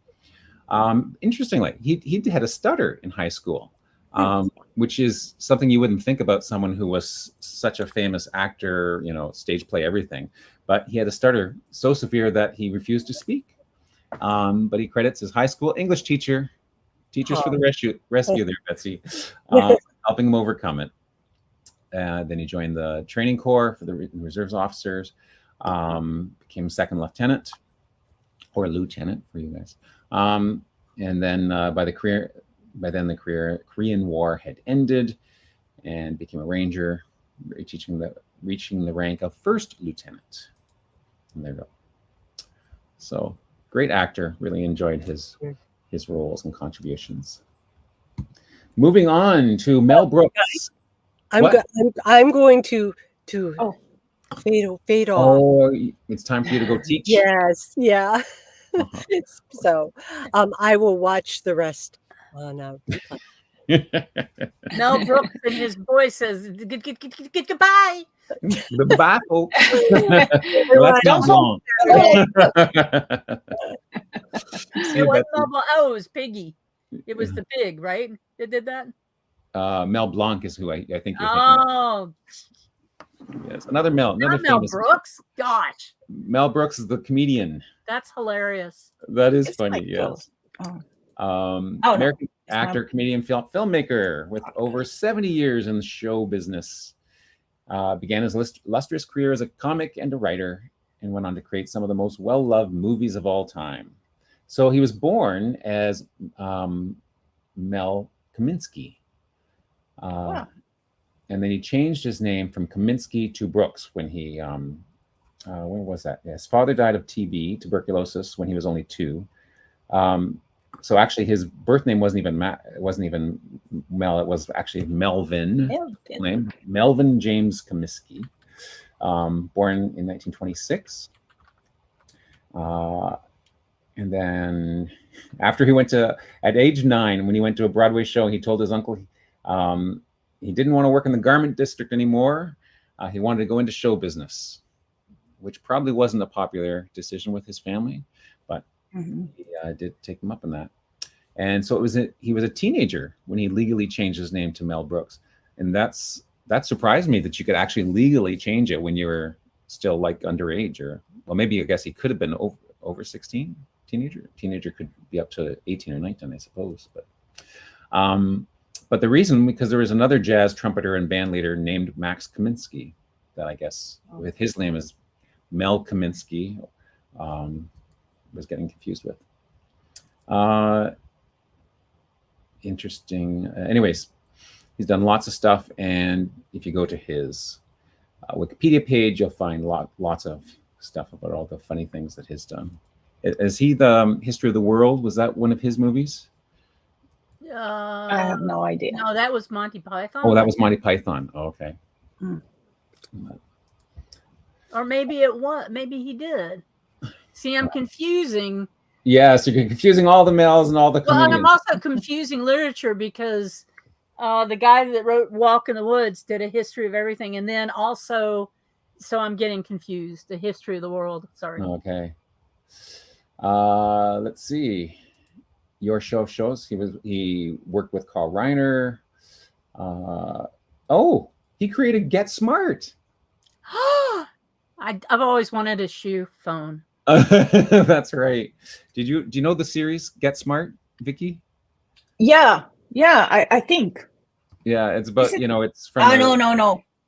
[SPEAKER 2] Interestingly, he had a stutter in high school, which is something you wouldn't think about someone who was such a famous actor, stage play, everything. But he had a stutter so severe that he refused to speak. But he credits his high school English teachers for the rescue there, Betsy, helping him overcome it. Then he joined the training corps for the reserves officers, became second lieutenant or lieutenant for you guys. And then by then the Korean War had ended, and became a ranger, reaching the rank of first lieutenant. And there you go. So great actor. Really enjoyed his roles and contributions. Moving on to Mel Brooks.
[SPEAKER 4] I'm going to fade off.
[SPEAKER 2] Oh, it's time for you to go teach.
[SPEAKER 4] Yes, yeah. So, I will watch the rest on
[SPEAKER 1] Mel Brooks in his voice says, goodbye.
[SPEAKER 2] Goodbye, folks. That's not long.
[SPEAKER 1] It was Piggy. It was the pig, right? It did that?
[SPEAKER 2] Mel Blanc is who I think you're
[SPEAKER 1] thinking of.
[SPEAKER 2] Yes, another Mel. Another
[SPEAKER 1] Mel Brooks? Gosh.
[SPEAKER 2] Mel Brooks is the comedian.
[SPEAKER 1] That's hilarious.
[SPEAKER 2] That is funny, yes. American actor, comedian, filmmaker with over 70 years in the show business. Began his illustrious career as a comic and a writer, and went on to create some of the most well-loved movies of all time. So he was born as Mel Kaminsky. And then he changed his name from Kaminsky to Brooks when he, when was that? His father died of TB, tuberculosis, when he was only 2. So actually, his birth name wasn't even Mel. It was actually Melvin. Name Melvin James Comiskey, born in 1926. And then after he went at age 9, when he went to a Broadway show, he told his uncle he didn't want to work in the garment district anymore. He wanted to go into show business, which probably wasn't a popular decision with his family, but he did take him up on that. And so he was a teenager when he legally changed his name to Mel Brooks. And that surprised me that you could actually legally change it when you were still like underage, or well, maybe I guess he could have been over 16. Teenager could be up to 18 or 19, I suppose. But the reason, because there was another jazz trumpeter and band leader named Max Kaminsky that I guess with his name is Mel Kaminsky, was getting confused with. Interesting. Anyways, he's done lots of stuff, and if you go to his Wikipedia page, you'll find lots of stuff about all the funny things that he's done. Is he the History of the World? Was that one of his movies?
[SPEAKER 3] I have no idea.
[SPEAKER 1] No, that was Monty Python.
[SPEAKER 2] Oh, that was Monty Python. Oh, okay.
[SPEAKER 1] Or maybe it was. Maybe he did. See, I'm confusing.
[SPEAKER 2] Yeah, so you're confusing all the males and all the comedians.
[SPEAKER 1] Well, I'm also confusing literature because the guy that wrote Walk in the Woods did a history of everything, and then also, so I'm getting confused. The History of the World. Sorry.
[SPEAKER 2] Okay. Let's see. Your show shows he worked with Carl Reiner. He created Get Smart.
[SPEAKER 1] I've always wanted a shoe phone.
[SPEAKER 2] That's right. Do you know the series Get Smart, Vicky?
[SPEAKER 3] Yeah, I think.
[SPEAKER 2] Yeah, it's about it's from.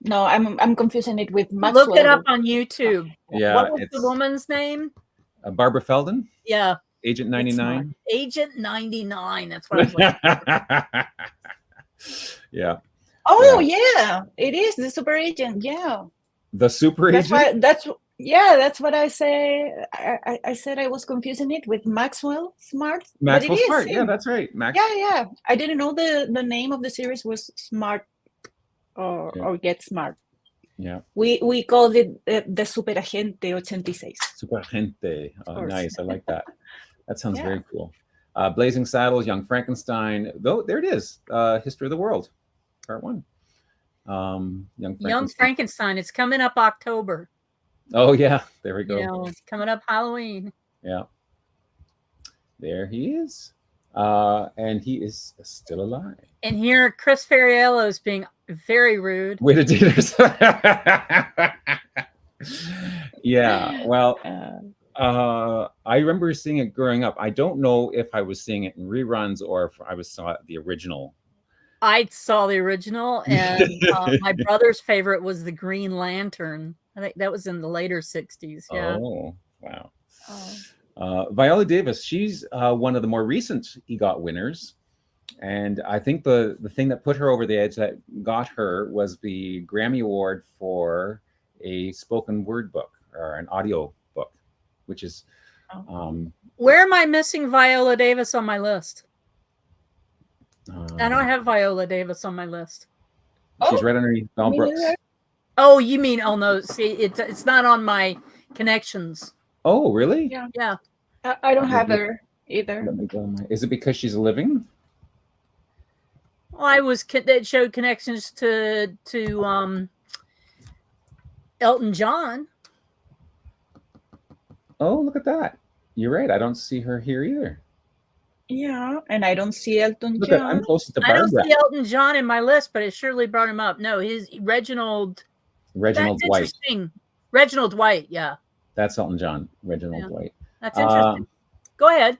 [SPEAKER 3] No. I'm confusing it with Maxwell.
[SPEAKER 1] Look it up on YouTube.
[SPEAKER 2] Yeah,
[SPEAKER 1] what was the woman's name?
[SPEAKER 2] Barbara Feldon.
[SPEAKER 1] Yeah.
[SPEAKER 2] Agent 99.
[SPEAKER 1] Agent 99. That's what I was like.
[SPEAKER 2] Yeah.
[SPEAKER 3] Oh yeah, it is the super agent. Yeah.
[SPEAKER 2] The super agent.
[SPEAKER 3] That's what I say. I said I was confusing it with Maxwell Smart.
[SPEAKER 2] Maxwell Smart. Yeah, that's right.
[SPEAKER 3] Yeah. I didn't know the name of the series was Smart or Get Smart.
[SPEAKER 2] Yeah.
[SPEAKER 3] We called it the Super Agente 86.
[SPEAKER 2] Super Agente. Oh, nice. I like that. That sounds very cool. Blazing Saddles, Young Frankenstein. There it is. History of the World, Part 1.
[SPEAKER 1] Young Frankenstein. It's coming up October.
[SPEAKER 2] Oh yeah, there we go.
[SPEAKER 1] It's coming up Halloween.
[SPEAKER 2] Yeah. There he is. And he is still alive.
[SPEAKER 1] And here, Chris Ferriello is being very rude.
[SPEAKER 2] Way to do this. Yeah. Well, I remember seeing it growing up. I don't know if I was seeing it in reruns or if I saw the original.
[SPEAKER 1] I saw the original, and my brother's favorite was the Green Lantern. I think that was in the later 60s. Yeah.
[SPEAKER 2] Oh, wow. Viola Davis, she's one of the more recent EGOT winners. And I think the thing that put her over the edge, that got her, was the Grammy Award for a spoken word book or an audio book, which is...
[SPEAKER 1] Where am I missing Viola Davis on my list? I don't have Viola Davis on my list.
[SPEAKER 2] She's right underneath Mel Brooks.
[SPEAKER 1] Oh, you mean, oh no, see, it's not on my connections.
[SPEAKER 2] Oh, really?
[SPEAKER 1] Yeah.
[SPEAKER 3] I don't have her either.
[SPEAKER 2] Is it because she's living?
[SPEAKER 1] Well, it showed connections to Elton John.
[SPEAKER 2] Oh, look at that. You're right. I don't see her here either.
[SPEAKER 3] Yeah, and I don't see Elton
[SPEAKER 2] Look
[SPEAKER 3] John.
[SPEAKER 2] I'm close to Barbara.
[SPEAKER 1] I don't see Elton John in my list, but it surely brought him up. No, his Reginald
[SPEAKER 2] Dwight.
[SPEAKER 1] Interesting. Reginald Dwight, yeah.
[SPEAKER 2] That's Elton John. Reginald Dwight.
[SPEAKER 1] That's interesting. Go ahead.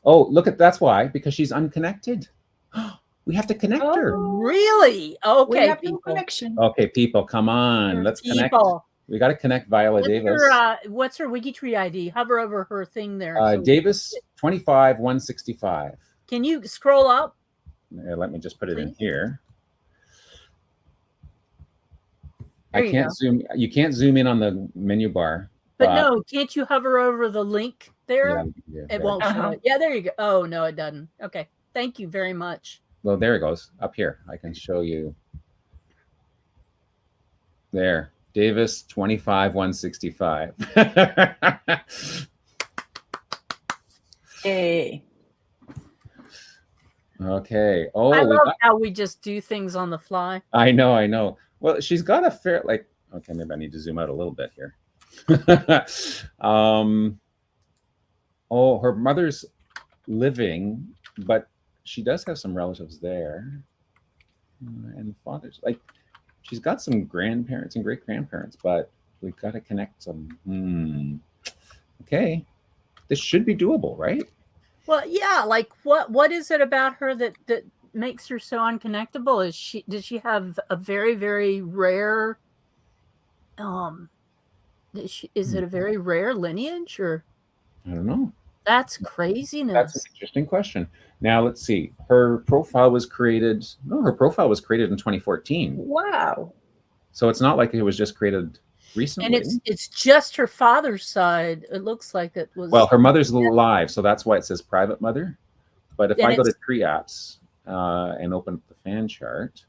[SPEAKER 2] Oh, that's why, because she's unconnected. We have to connect her.
[SPEAKER 1] Really? Okay.
[SPEAKER 3] We have no connection.
[SPEAKER 2] Okay, people, come on. Let's connect. We got to connect Viola Davis.
[SPEAKER 1] What's her WikiTree ID? Hover over her thing there.
[SPEAKER 2] Davis 25165.
[SPEAKER 1] Can you scroll up?
[SPEAKER 2] Let me just put it in here.
[SPEAKER 1] There
[SPEAKER 2] I can't zoom. You can't zoom in on the menu bar.
[SPEAKER 1] But no, can't you hover over the link there?
[SPEAKER 2] Yeah,
[SPEAKER 1] it won't show it. Yeah, there you go. Oh, no, it doesn't. Okay. Thank you very much.
[SPEAKER 2] Well, there it goes. Up here. I can show you. There. Davis 25-165.
[SPEAKER 3] Hey.
[SPEAKER 2] Okay. Oh,
[SPEAKER 1] I love how we just do things on the fly.
[SPEAKER 2] I know. Well, she's got a fair, like, okay, maybe I need to zoom out a little bit here. Oh, her mother's living, but she does have some relatives there. And father's, like, she's got some grandparents and great-grandparents, but we've got to connect some. Okay. This should be doable, right?
[SPEAKER 1] Well, yeah, like what is it about her that makes her so unconnectable? Does she have a very, very rare is it a very rare lineage, or
[SPEAKER 2] I don't know.
[SPEAKER 1] That's craziness.
[SPEAKER 2] That's an interesting question. Now let's see. Her profile was created. No, her profile was created in 2014.
[SPEAKER 3] Wow.
[SPEAKER 2] So it's not like it was just created recently.
[SPEAKER 1] And it's just her father's side. It looks like it was.
[SPEAKER 2] Well, her mother's alive, so that's why it says private mother. But if I go to Tree Apps and open up the fan chart,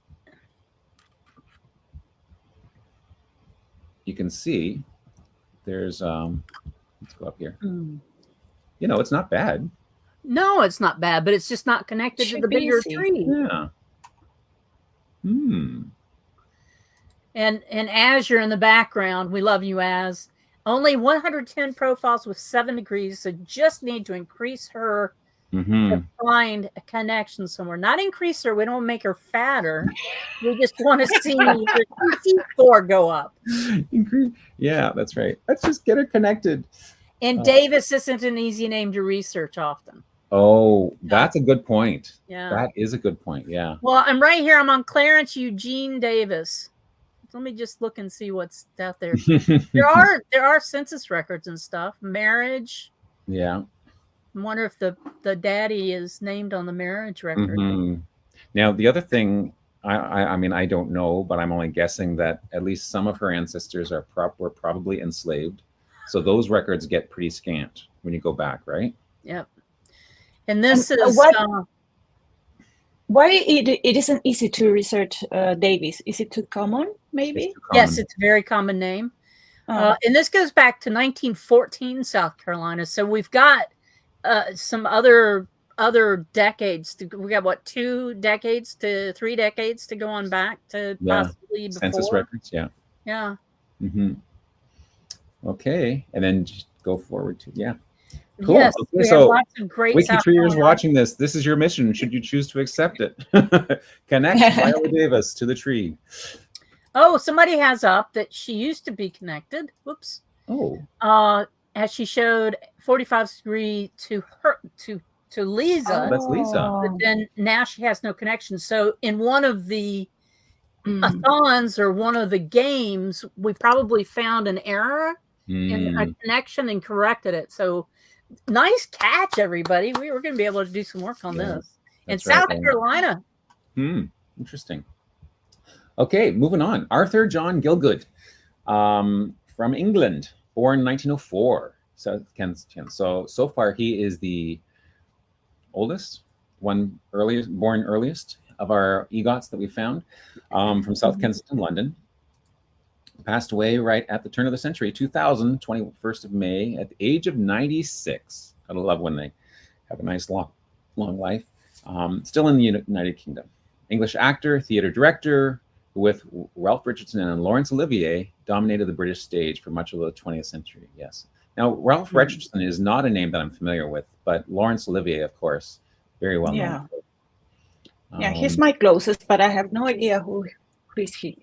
[SPEAKER 2] you can see there's let's go up here. You know, it's not bad.
[SPEAKER 1] No, it's not bad, but it's just not connected to the bigger tree.
[SPEAKER 2] Yeah.
[SPEAKER 1] And Azure in the background, we love you, Az. Only 110 profiles with 7 degrees, so just need to increase her to find a connection somewhere. Not increase her. We don't make her fatter. We just want to see the score go up.
[SPEAKER 2] Yeah, that's right. Let's just get her connected.
[SPEAKER 1] And Davis isn't an easy name to research often.
[SPEAKER 2] Oh, that's a good point.
[SPEAKER 1] Yeah.
[SPEAKER 2] That is a good point. Yeah.
[SPEAKER 1] Well, I'm right here. I'm on Clarence Eugene Davis. Let me just look and see what's out there. There are census records and stuff. Marriage.
[SPEAKER 2] Yeah.
[SPEAKER 1] I wonder if the daddy is named on the marriage record.
[SPEAKER 2] Now, the other thing, I mean, I don't know, but I'm only guessing that at least some of her ancestors were probably enslaved. So those records get pretty scant when you go back, right?
[SPEAKER 1] Yep. And this is...
[SPEAKER 3] Why it isn't easy to research Davis? Is it too common, maybe?
[SPEAKER 2] It's too common.
[SPEAKER 1] Yes, it's a very common name. And this goes back to 1914, South Carolina. So we've got some other decades. We got, what, 2 decades to 3 decades to go on back to possibly before.
[SPEAKER 2] Census records, yeah.
[SPEAKER 1] Yeah.
[SPEAKER 2] Okay, and then just go forward to, Cool.
[SPEAKER 1] Yes,
[SPEAKER 2] okay, so
[SPEAKER 1] lots of great
[SPEAKER 2] WikiTreeers watching this. This is your mission. Should you choose to accept it, connect Viola Davis to the tree.
[SPEAKER 1] Oh, somebody has up that she used to be connected. Whoops.
[SPEAKER 2] Oh.
[SPEAKER 1] As she showed 45 degree to her to Lisa.
[SPEAKER 2] Oh, that's Lisa.
[SPEAKER 1] But then now she has no connection. So in one of the athons or one of the games, we probably found an error in a connection and corrected it. So nice catch, everybody. We're going to be able to do some work on this. In South Carolina.
[SPEAKER 2] Interesting. Okay, moving on. Arthur John Gielgud, from England, born 1904. So far he is the oldest, born earliest of our EGOTs that we found, from South Kensington, London. Passed away right at the turn of the century, 2000, 21st of May, at the age of 96. I love when they have a nice long life. Still in the United Kingdom. English actor, theater director, with Ralph Richardson and Laurence Olivier, dominated the British stage for much of the 20th century. Yes. Now, Ralph Richardson is not a name that I'm familiar with, but Laurence Olivier, of course, very well known.
[SPEAKER 3] Yeah, he's my closest, but I have no idea who is he.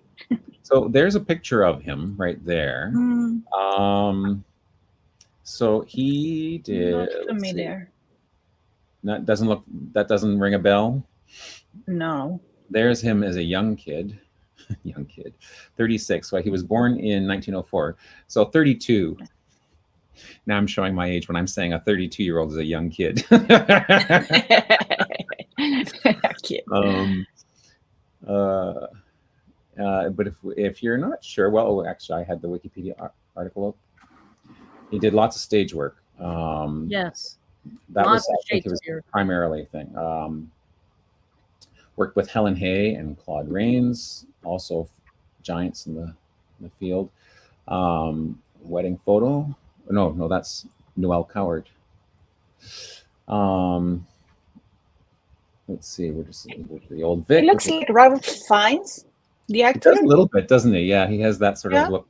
[SPEAKER 2] So there's a picture of him right there. So he did.
[SPEAKER 3] Not familiar.
[SPEAKER 2] That doesn't ring a bell.
[SPEAKER 3] No.
[SPEAKER 2] There's him as a young kid, 36. So he was born in 1904. So 32. Now I'm showing my age when I'm saying a 32-year-old is a young kid. But if you're not sure, well, actually, I had the Wikipedia article up. He did lots of stage work.
[SPEAKER 1] Yes.
[SPEAKER 2] That
[SPEAKER 1] Lots
[SPEAKER 2] was,
[SPEAKER 1] of
[SPEAKER 2] I think, it was
[SPEAKER 1] Shakespeare.
[SPEAKER 2] primarily a thing. Worked with Helen Hay and Claude Rains, also giants in the field. Wedding photo. No, that's Noel Coward. Let's see. We're just the old Vic.
[SPEAKER 3] It looks like Ralph Fiennes, the actor.
[SPEAKER 2] He does a little bit, doesn't he? Yeah, he has that sort of look.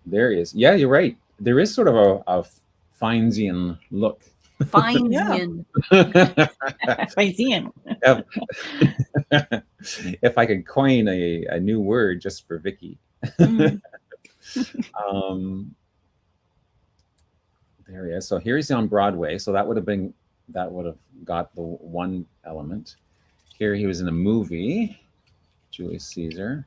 [SPEAKER 2] There is. Yeah, you're right. There is sort of a Finesian look.
[SPEAKER 1] Finesian.
[SPEAKER 3] Finesian.
[SPEAKER 2] If I could coin a new word just for Vicky. There he is. So here he's on Broadway. So that would have got the one element. Here he was in a movie, Julius Caesar.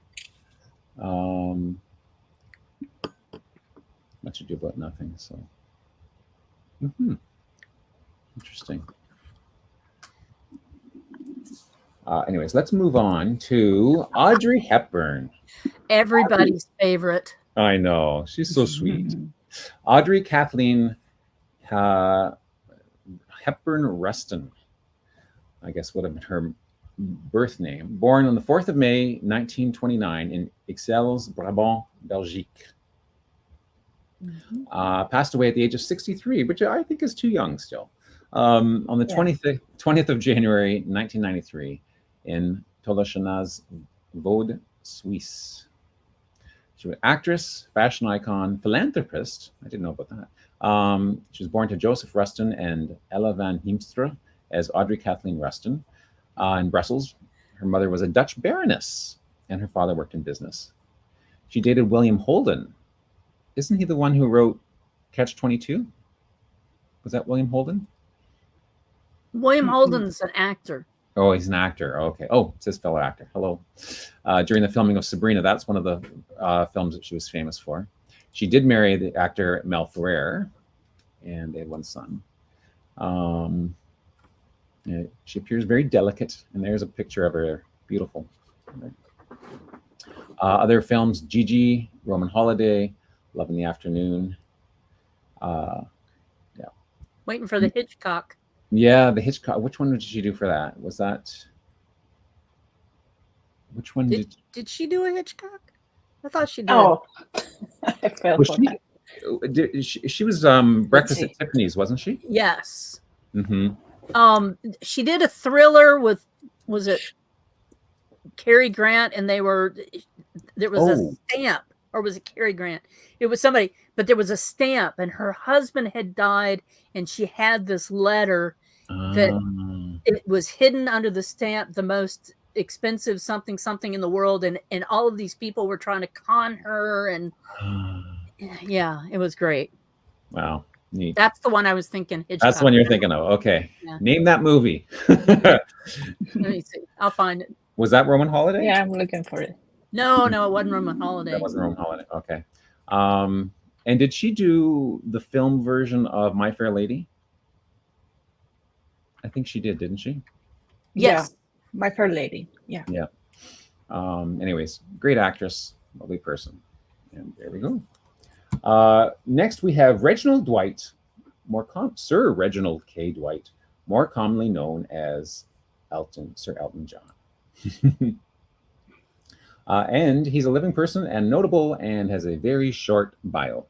[SPEAKER 2] Much ado about nothing. So, interesting. Anyways, let's move on to Audrey Hepburn.
[SPEAKER 1] Everybody's favorite.
[SPEAKER 2] I know. She's so sweet. Audrey Kathleen Hepburn Ruston, I guess would have been her birth name. Born on the 4th of May, 1929 in Ixelles, Brabant, Belgique. Passed away at the age of 63, which I think is too young still. On the 20th of January, 1993 in Tolochenaz, Vaud, Suisse. She was an actress, fashion icon, philanthropist. I didn't know about that. She was born to Joseph Ruston and Ella van Heemstra as Audrey Kathleen Ruston in Brussels. Her mother was a Dutch baroness, and her father worked in business. She dated William Holden. Isn't he the one who wrote Catch-22? Was that William Holden?
[SPEAKER 1] William Holden's an actor.
[SPEAKER 2] Oh, he's an actor. Okay. Oh, it's his fellow actor. Hello. During the filming of Sabrina, that's one of the films that she was famous for. She did marry the actor Mel Ferrer, and they had one son. She appears very delicate, and there's a picture of her. Beautiful. Other films: Gigi, Roman Holiday, Love in the Afternoon.
[SPEAKER 1] Waiting for the Hitchcock.
[SPEAKER 2] Yeah, the Hitchcock. Which one did she do for that? Was that? Which one
[SPEAKER 1] did she do a Hitchcock? I thought she did.
[SPEAKER 3] Oh, I fell for
[SPEAKER 2] that. She was Breakfast at Tiffany's, wasn't she?
[SPEAKER 1] Yes.
[SPEAKER 2] Mm-hmm.
[SPEAKER 1] She did a thriller with, was it Cary Grant? And there was a stamp, or was it Cary Grant? It was somebody, but there was a stamp, and her husband had died, and she had this letter that it was hidden under the stamp, the most expensive something in the world, and all of these people were trying to con her, and yeah, it was great.
[SPEAKER 2] Wow, neat.
[SPEAKER 1] That's the one I was thinking. Hitchcock.
[SPEAKER 2] That's the one you're thinking of. Okay, name that movie.
[SPEAKER 1] Let me see. I'll find it.
[SPEAKER 2] Was that Roman Holiday?
[SPEAKER 3] Yeah, I'm looking for it.
[SPEAKER 1] No, it wasn't Roman Holiday.
[SPEAKER 2] That wasn't Roman Holiday. Okay. And did she do the film version of My Fair Lady? I think she did, didn't she?
[SPEAKER 1] Yes.
[SPEAKER 3] Yeah. My Fair Lady. Yeah.
[SPEAKER 2] Yeah. Anyways, great actress, lovely person. And there we go. Next, we have Reginald Dwight, Sir Reginald K. Dwight, more commonly known as Sir Elton John. And he's a living person and notable and has a very short bio.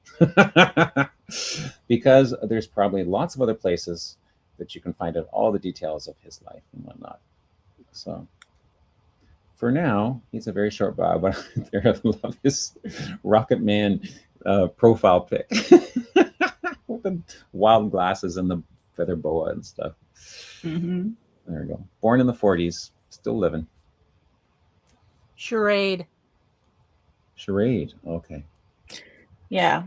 [SPEAKER 2] Because there's probably lots of other places that you can find out all the details of his life and whatnot. So for now, he's a very short bio, but I love his Rocket Man profile pic with the wild glasses and the feather boa and stuff.
[SPEAKER 3] Mm-hmm.
[SPEAKER 2] There we go. Born in the 40s, still living.
[SPEAKER 1] Charade.
[SPEAKER 2] Okay.
[SPEAKER 3] Yeah.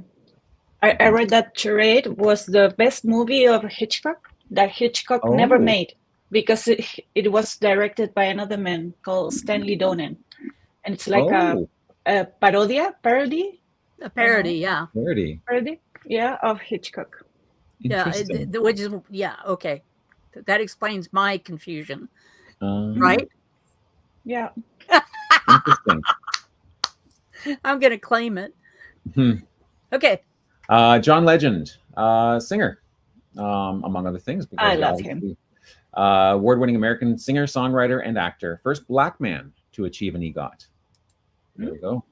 [SPEAKER 3] I read that Charade was the best movie of Hitchcock that Hitchcock never made, because it was directed by another man called Stanley Donen. And it's like a parody?
[SPEAKER 1] A parody, yeah.
[SPEAKER 2] Parody,
[SPEAKER 3] yeah, of Hitchcock.
[SPEAKER 1] Yeah, which is, okay. That explains my confusion. Right?
[SPEAKER 3] Yeah.
[SPEAKER 2] Interesting.
[SPEAKER 1] I'm going to claim it. Okay.
[SPEAKER 2] John Legend, singer, among other things.
[SPEAKER 3] I love him.
[SPEAKER 2] Award-winning American singer, songwriter, and actor. First Black man to achieve an EGOT. There we go.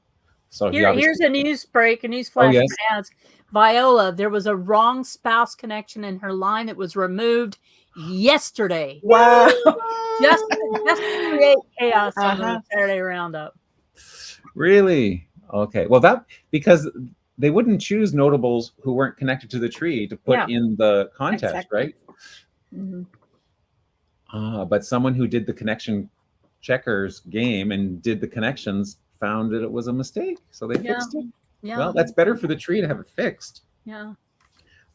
[SPEAKER 2] So
[SPEAKER 1] here's a news break, a news flash. Yes. Viola, there was a wrong spouse connection in her line that was removed yesterday.
[SPEAKER 3] Wow.
[SPEAKER 1] Just to create chaos on the Saturday Roundup.
[SPEAKER 2] Really? Okay. Well, that because they wouldn't choose notables who weren't connected to the tree to put in the contest, right? Mm-hmm. But someone who did the connection checkers game and did the connections found that it was a mistake, so they fixed it. Yeah. Well, that's better for the tree to have it fixed. Yeah.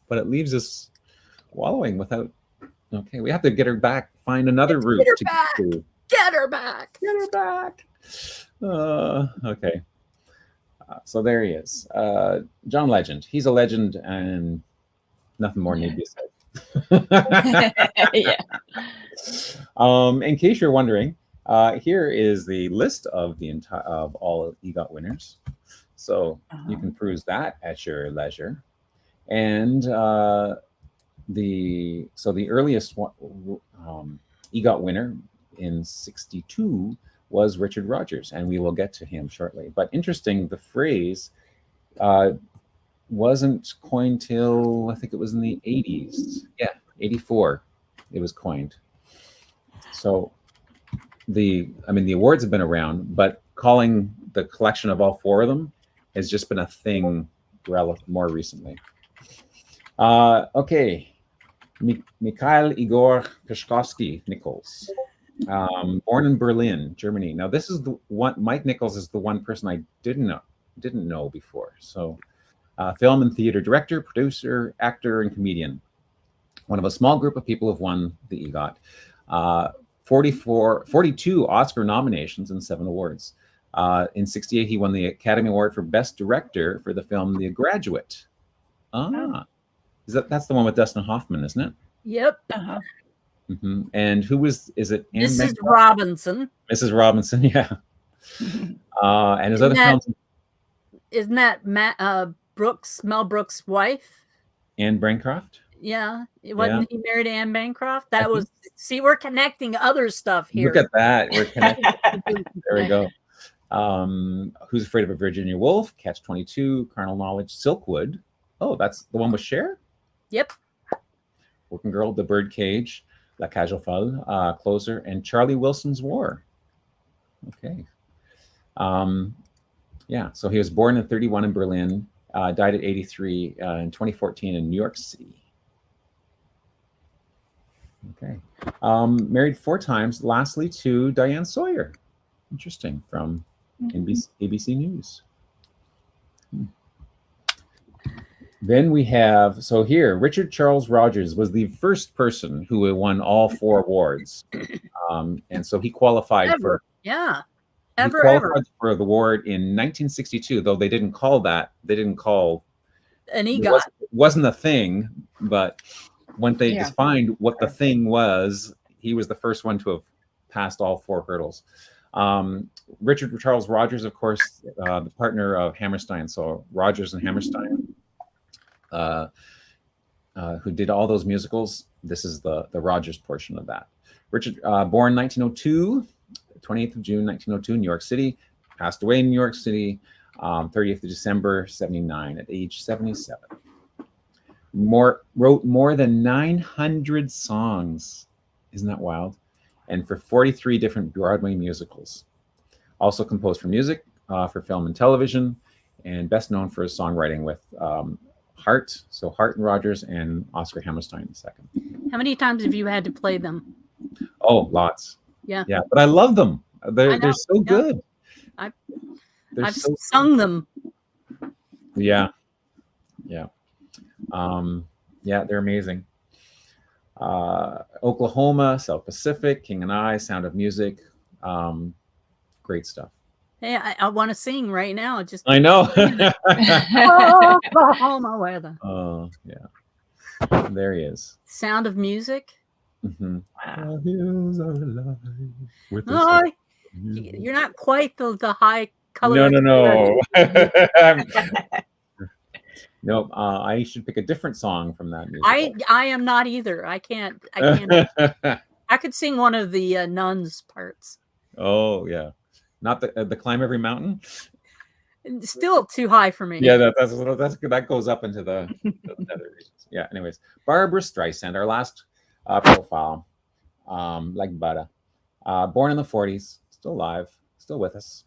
[SPEAKER 2] But it leaves us wallowing without. Okay, we have to get her back. Find another route to get to.
[SPEAKER 1] Get her back.
[SPEAKER 2] Get her back. Okay. So there he is, John Legend. He's a legend, and nothing more need to be said. In case you're wondering, here is the list of of all EGOT winners. So you can peruse that at your leisure. And the earliest EGOT winner in '62 was Richard Rogers, and we will get to him shortly. But interesting, the phrase wasn't coined till I think it was in the 80s. Yeah, 84 it was coined. So the awards have been around, but calling the collection of all four of them has just been a thing more recently. Okay, Mikhail Igor Peshkovsky Nichols, born in Berlin, Germany. Now this is the one. Mike Nichols is the one person I didn't know before. So, film and theater director, producer, actor, and comedian. One of a small group of people who have won the EGOT. 42 Oscar nominations and 7 awards. In '68, he won the Academy Award for Best Director for the film The Graduate. That's the one with Dustin Hoffman, isn't it?
[SPEAKER 1] Yep.
[SPEAKER 2] Mm-hmm. And who is it?
[SPEAKER 1] Mrs. Robinson.
[SPEAKER 2] Mrs. Robinson, yeah. And his other films.
[SPEAKER 1] Isn't that Mel Brooks' wife?
[SPEAKER 2] Anne Bancroft?
[SPEAKER 1] Yeah. Wasn't he married to Anne Bancroft? That was, see, we're connecting other stuff here.
[SPEAKER 2] Look at that. We're connecting. There we go. Who's Afraid of a Virginia Woolf? Catch-22, Carnal Knowledge, Silkwood. Oh, that's the one with Cher?
[SPEAKER 1] Yep.
[SPEAKER 2] Working Girl, The Birdcage, La Cage aux Folles, Closer, and Charlie Wilson's War. Okay. Yeah, so he was born in '31 in Berlin, died at 83 in 2014 in New York City. Okay. Married 4 times, lastly to Diane Sawyer. Interesting, from ABC News. Then we have, so here, Richard Charles Rogers was the first person who won all 4 awards. And so he qualified for...
[SPEAKER 1] Yeah.
[SPEAKER 2] He qualified for the award in 1962, though they didn't call that. They didn't call...
[SPEAKER 1] An EGOT.
[SPEAKER 2] It wasn't a thing, but when they defined what the thing was, he was the first one to have passed all 4 hurdles. Richard Charles Rogers, of course, the partner of Hammerstein. So Rogers and Hammerstein, who did all those musicals. This is the Rogers portion of that. Richard, born 1902, 28th of June, 1902, New York City, passed away in New York City, 30th of December, 79, at age 77. Wrote more than 900 songs. Isn't that wild? And for 43 different Broadway musicals. Also composed for music, for film and television, and best known for his songwriting with Hart, so Hart and Rogers, and Oscar Hammerstein II.
[SPEAKER 1] How many times have you had to play them?
[SPEAKER 2] Oh, lots.
[SPEAKER 1] Yeah.
[SPEAKER 2] Yeah, but I love them. They're so good.
[SPEAKER 1] I've sung them.
[SPEAKER 2] Yeah. Yeah. Yeah, they're amazing. Oklahoma, South Pacific, King and I, Sound of Music. Great stuff.
[SPEAKER 1] Hey, I want to sing right now.
[SPEAKER 2] I know.
[SPEAKER 1] Oklahoma weather.
[SPEAKER 2] Oh, yeah. There he is.
[SPEAKER 1] Sound of Music.
[SPEAKER 2] Mm-hmm.
[SPEAKER 1] Wow. You're not quite the high color.
[SPEAKER 2] No. Nope. I should pick a different song from that musical.
[SPEAKER 1] I am not either. I can't. I could sing one of the nuns parts.
[SPEAKER 2] Oh yeah, not the Climb Every Mountain.
[SPEAKER 1] Still too high for me.
[SPEAKER 2] Yeah, that goes up into the other regions. Yeah. Anyways, Barbara Streisand, our last profile, like butter. Born in the 40s, still alive, still with us.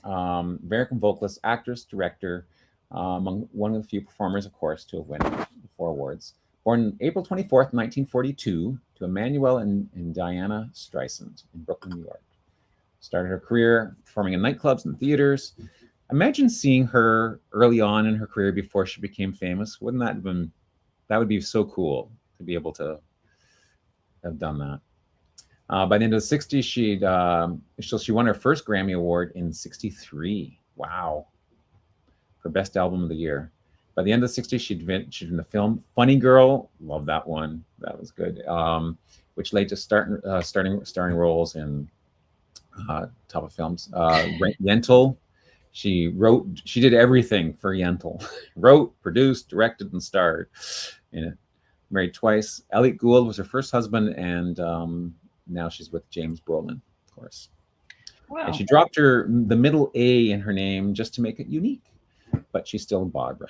[SPEAKER 2] American vocalist, actress, director, among one of the few performers, of course, to have won 4 awards. Born April 24th, 1942, to Emanuel and Diana Streisand in Brooklyn, New York. Started her career performing in nightclubs and theaters. Imagine seeing her early on in her career before she became famous. Wouldn't that have been, that would be so cool to be able to have done that. By the end of the 60s, she won her first Grammy Award in 63. Wow. For Best Album of the Year. By the end of the 60s, she'd in the film Funny Girl. Love that one. That was good. Which led to starring roles in top of films. Yentl. She did everything for Yentl. Wrote, produced, directed, and starred in it. Married twice. Elliot Gould was her first husband, and now she's with James Brolin, of course. Wow. And she dropped the middle A in her name just to make it unique, but she's still Barbara.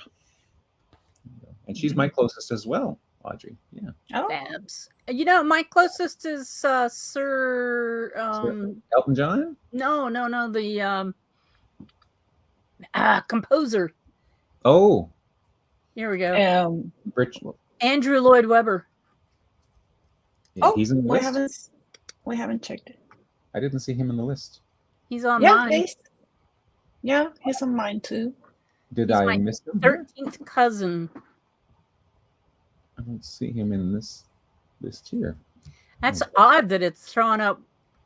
[SPEAKER 2] And she's my closest as well, Audrey. Yeah.
[SPEAKER 1] Oh. Babs. You know, my closest is Sir
[SPEAKER 2] Elton John?
[SPEAKER 1] No, the composer.
[SPEAKER 2] Oh.
[SPEAKER 1] Here we go.
[SPEAKER 2] Rich.
[SPEAKER 1] Andrew Lloyd Webber.
[SPEAKER 2] Yeah, he's in the list.
[SPEAKER 3] We haven't checked it.
[SPEAKER 2] I didn't see him in the list.
[SPEAKER 1] He's on mine.
[SPEAKER 3] He's on mine too.
[SPEAKER 2] Did I miss him?
[SPEAKER 1] 13th cousin.
[SPEAKER 2] I don't see him in this list here.
[SPEAKER 1] That's odd that it's throwing up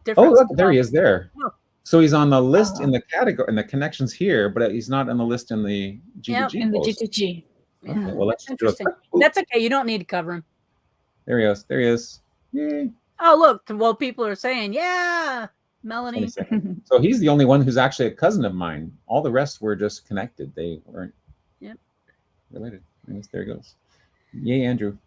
[SPEAKER 1] different.
[SPEAKER 2] Oh, look, there he is there.
[SPEAKER 1] Oh.
[SPEAKER 2] So he's on the list in the category, in the connections here, but he's not on the list in the G2G.
[SPEAKER 3] Yep, in the G2G.
[SPEAKER 1] Yeah.
[SPEAKER 2] Okay, well, let's
[SPEAKER 1] interesting. That's okay. You don't need to cover him.
[SPEAKER 2] There he is. There he is. Yay.
[SPEAKER 1] Oh, look. Well, people are saying, yeah, Melanie.
[SPEAKER 2] So he's the only one who's actually a cousin of mine. All the rest were just connected. They weren't related. There he goes. Yay, Andrew.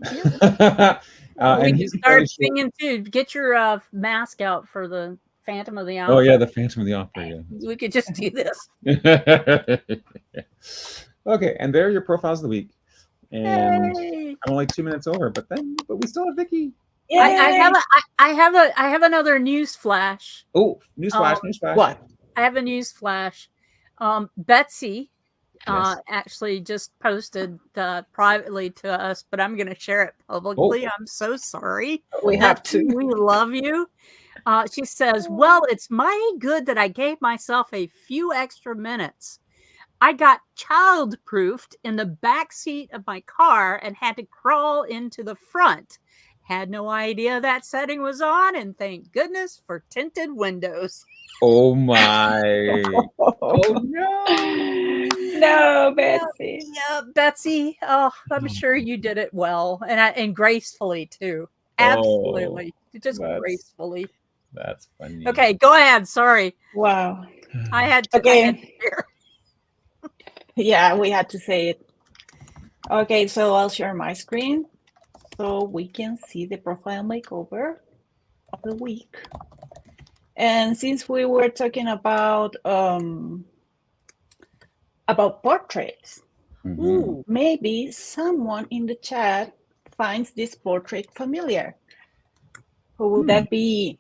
[SPEAKER 1] Yep.
[SPEAKER 2] And
[SPEAKER 1] we start singing too. Get your mask out for the Phantom of the Opera.
[SPEAKER 2] Oh yeah, the Phantom of the Opera. Yeah.
[SPEAKER 1] We could just do this.
[SPEAKER 2] Okay, and there are your profiles of the week. And
[SPEAKER 1] Yay.
[SPEAKER 2] I'm only 2 minutes over, but we still have Vicki.
[SPEAKER 1] I have another news flash.
[SPEAKER 2] Oh, news flash!
[SPEAKER 3] What?
[SPEAKER 1] I have a news flash. Betsy actually just posted privately to us, but I'm going to share it publicly. I'm so sorry.
[SPEAKER 3] We have to.
[SPEAKER 1] We love you. She says, well, it's mighty good that I gave myself a few extra minutes. I got child-proofed in the back seat of my car and had to crawl into the front. Had no idea that setting was on, and thank goodness for tinted windows.
[SPEAKER 2] Oh my! Oh no!
[SPEAKER 3] No, Betsy.
[SPEAKER 1] Yeah, Betsy. Oh, I'm sure you did it well and gracefully too. Absolutely, just gracefully.
[SPEAKER 2] That's funny.
[SPEAKER 1] Okay, go ahead. Sorry.
[SPEAKER 3] Wow.
[SPEAKER 1] I had to.
[SPEAKER 3] Okay. Yeah, we had to say it. Okay, so I'll share my screen so we can see the profile makeover of the week. And since we were talking about portraits, maybe someone in the chat finds this portrait familiar. Who would that be?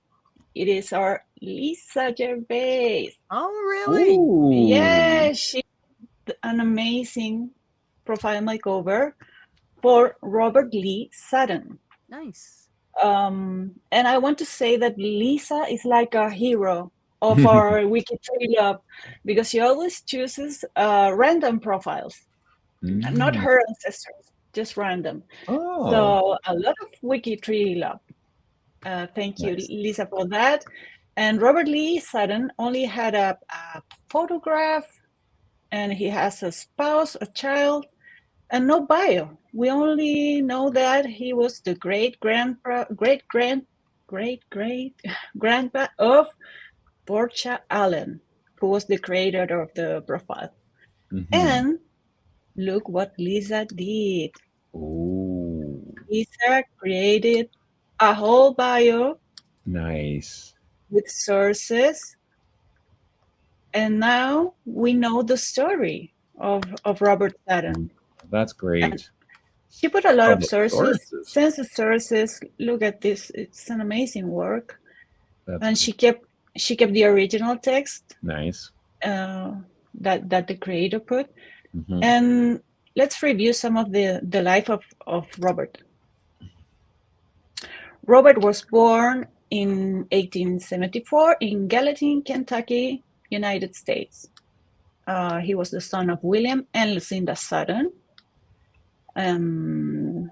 [SPEAKER 3] It is our Lisa Gervais.
[SPEAKER 1] Oh, really?
[SPEAKER 2] Ooh.
[SPEAKER 3] Yeah, she did an amazing profile makeover for Robert Lee Sutton.
[SPEAKER 1] Nice.
[SPEAKER 3] And I want to say that Lisa is like a hero of our WikiTree lab because she always chooses random profiles, not her ancestors, just random.
[SPEAKER 2] Oh.
[SPEAKER 3] So a lot of WikiTree lab. Thank you, Lisa, for that. And Robert Lee Sutton only had a photograph, and he has a spouse, a child, and no bio. We only know that he was the great-grandpa of Portia Allen, who was the creator of the profile. And look what Lisa did.
[SPEAKER 2] Ooh.
[SPEAKER 3] Lisa created a whole bio.
[SPEAKER 2] Nice.
[SPEAKER 3] With sources. And now we know the story of Robert Sutton.
[SPEAKER 2] That's great.
[SPEAKER 3] And she put a lot of sources, census sources. Look at this; it's an amazing work. And she kept the original text.
[SPEAKER 2] Nice.
[SPEAKER 3] That the creator put. And let's review some of the life of Robert. Robert was born in 1874 in Gallatin, Kentucky, United States. He was the son of William and Lucinda Sutton. And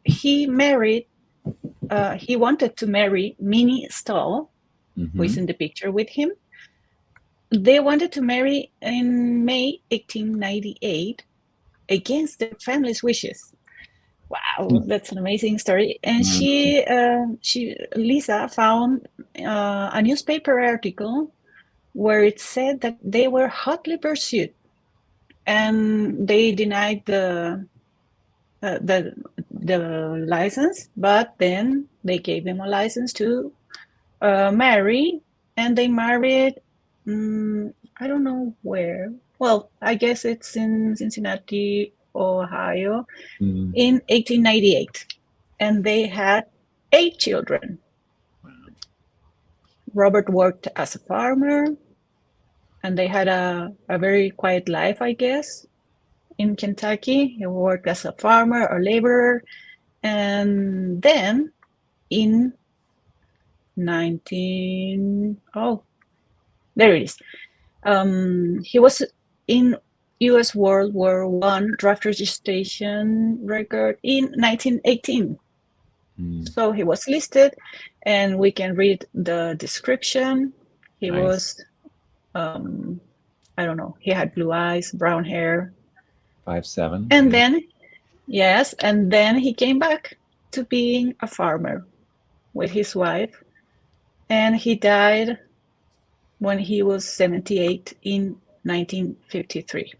[SPEAKER 3] he married, he wanted to marry Minnie Stoll, who is in the picture with him. They wanted to marry in May 1898 against their family's wishes. Wow, that's an amazing story. And Lisa found a newspaper article where it said that they were hotly pursued, and they denied the license, but then they gave them a license to marry, and they married. I don't know where. Well, I guess it's in Cincinnati, Ohio, in 1898, and they had 8 children. Wow. Robert worked as a farmer, and they had a very quiet life, I guess, in Kentucky. He worked as a farmer or laborer, and then in there it is. He was in U.S. World War I draft registration record in 1918. So he was listed, and we can read the description. He was, I don't know, he had blue eyes, brown hair.
[SPEAKER 2] 5'7".
[SPEAKER 3] And then, yes, and then he came back to being a farmer with his wife, and he died when he was 78 in 1953.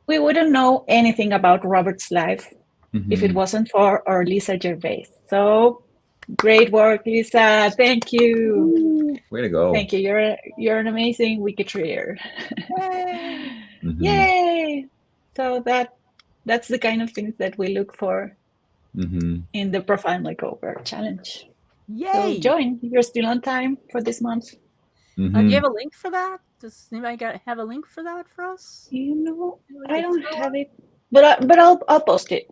[SPEAKER 3] We wouldn't know anything about Robert's life if it wasn't for our Lisa Gervais. So great work, Lisa. Thank you.
[SPEAKER 2] Way to go.
[SPEAKER 3] Thank you. You're an amazing WikiTreeer. Yay. So that's the kind of things that we look for in the Profile Makeover Challenge.
[SPEAKER 1] Yay.
[SPEAKER 3] So join. You're still on time for this month.
[SPEAKER 1] Do you have a link for that? Does anybody have a link for that for us?
[SPEAKER 3] You know, I don't have it, but I'll post it.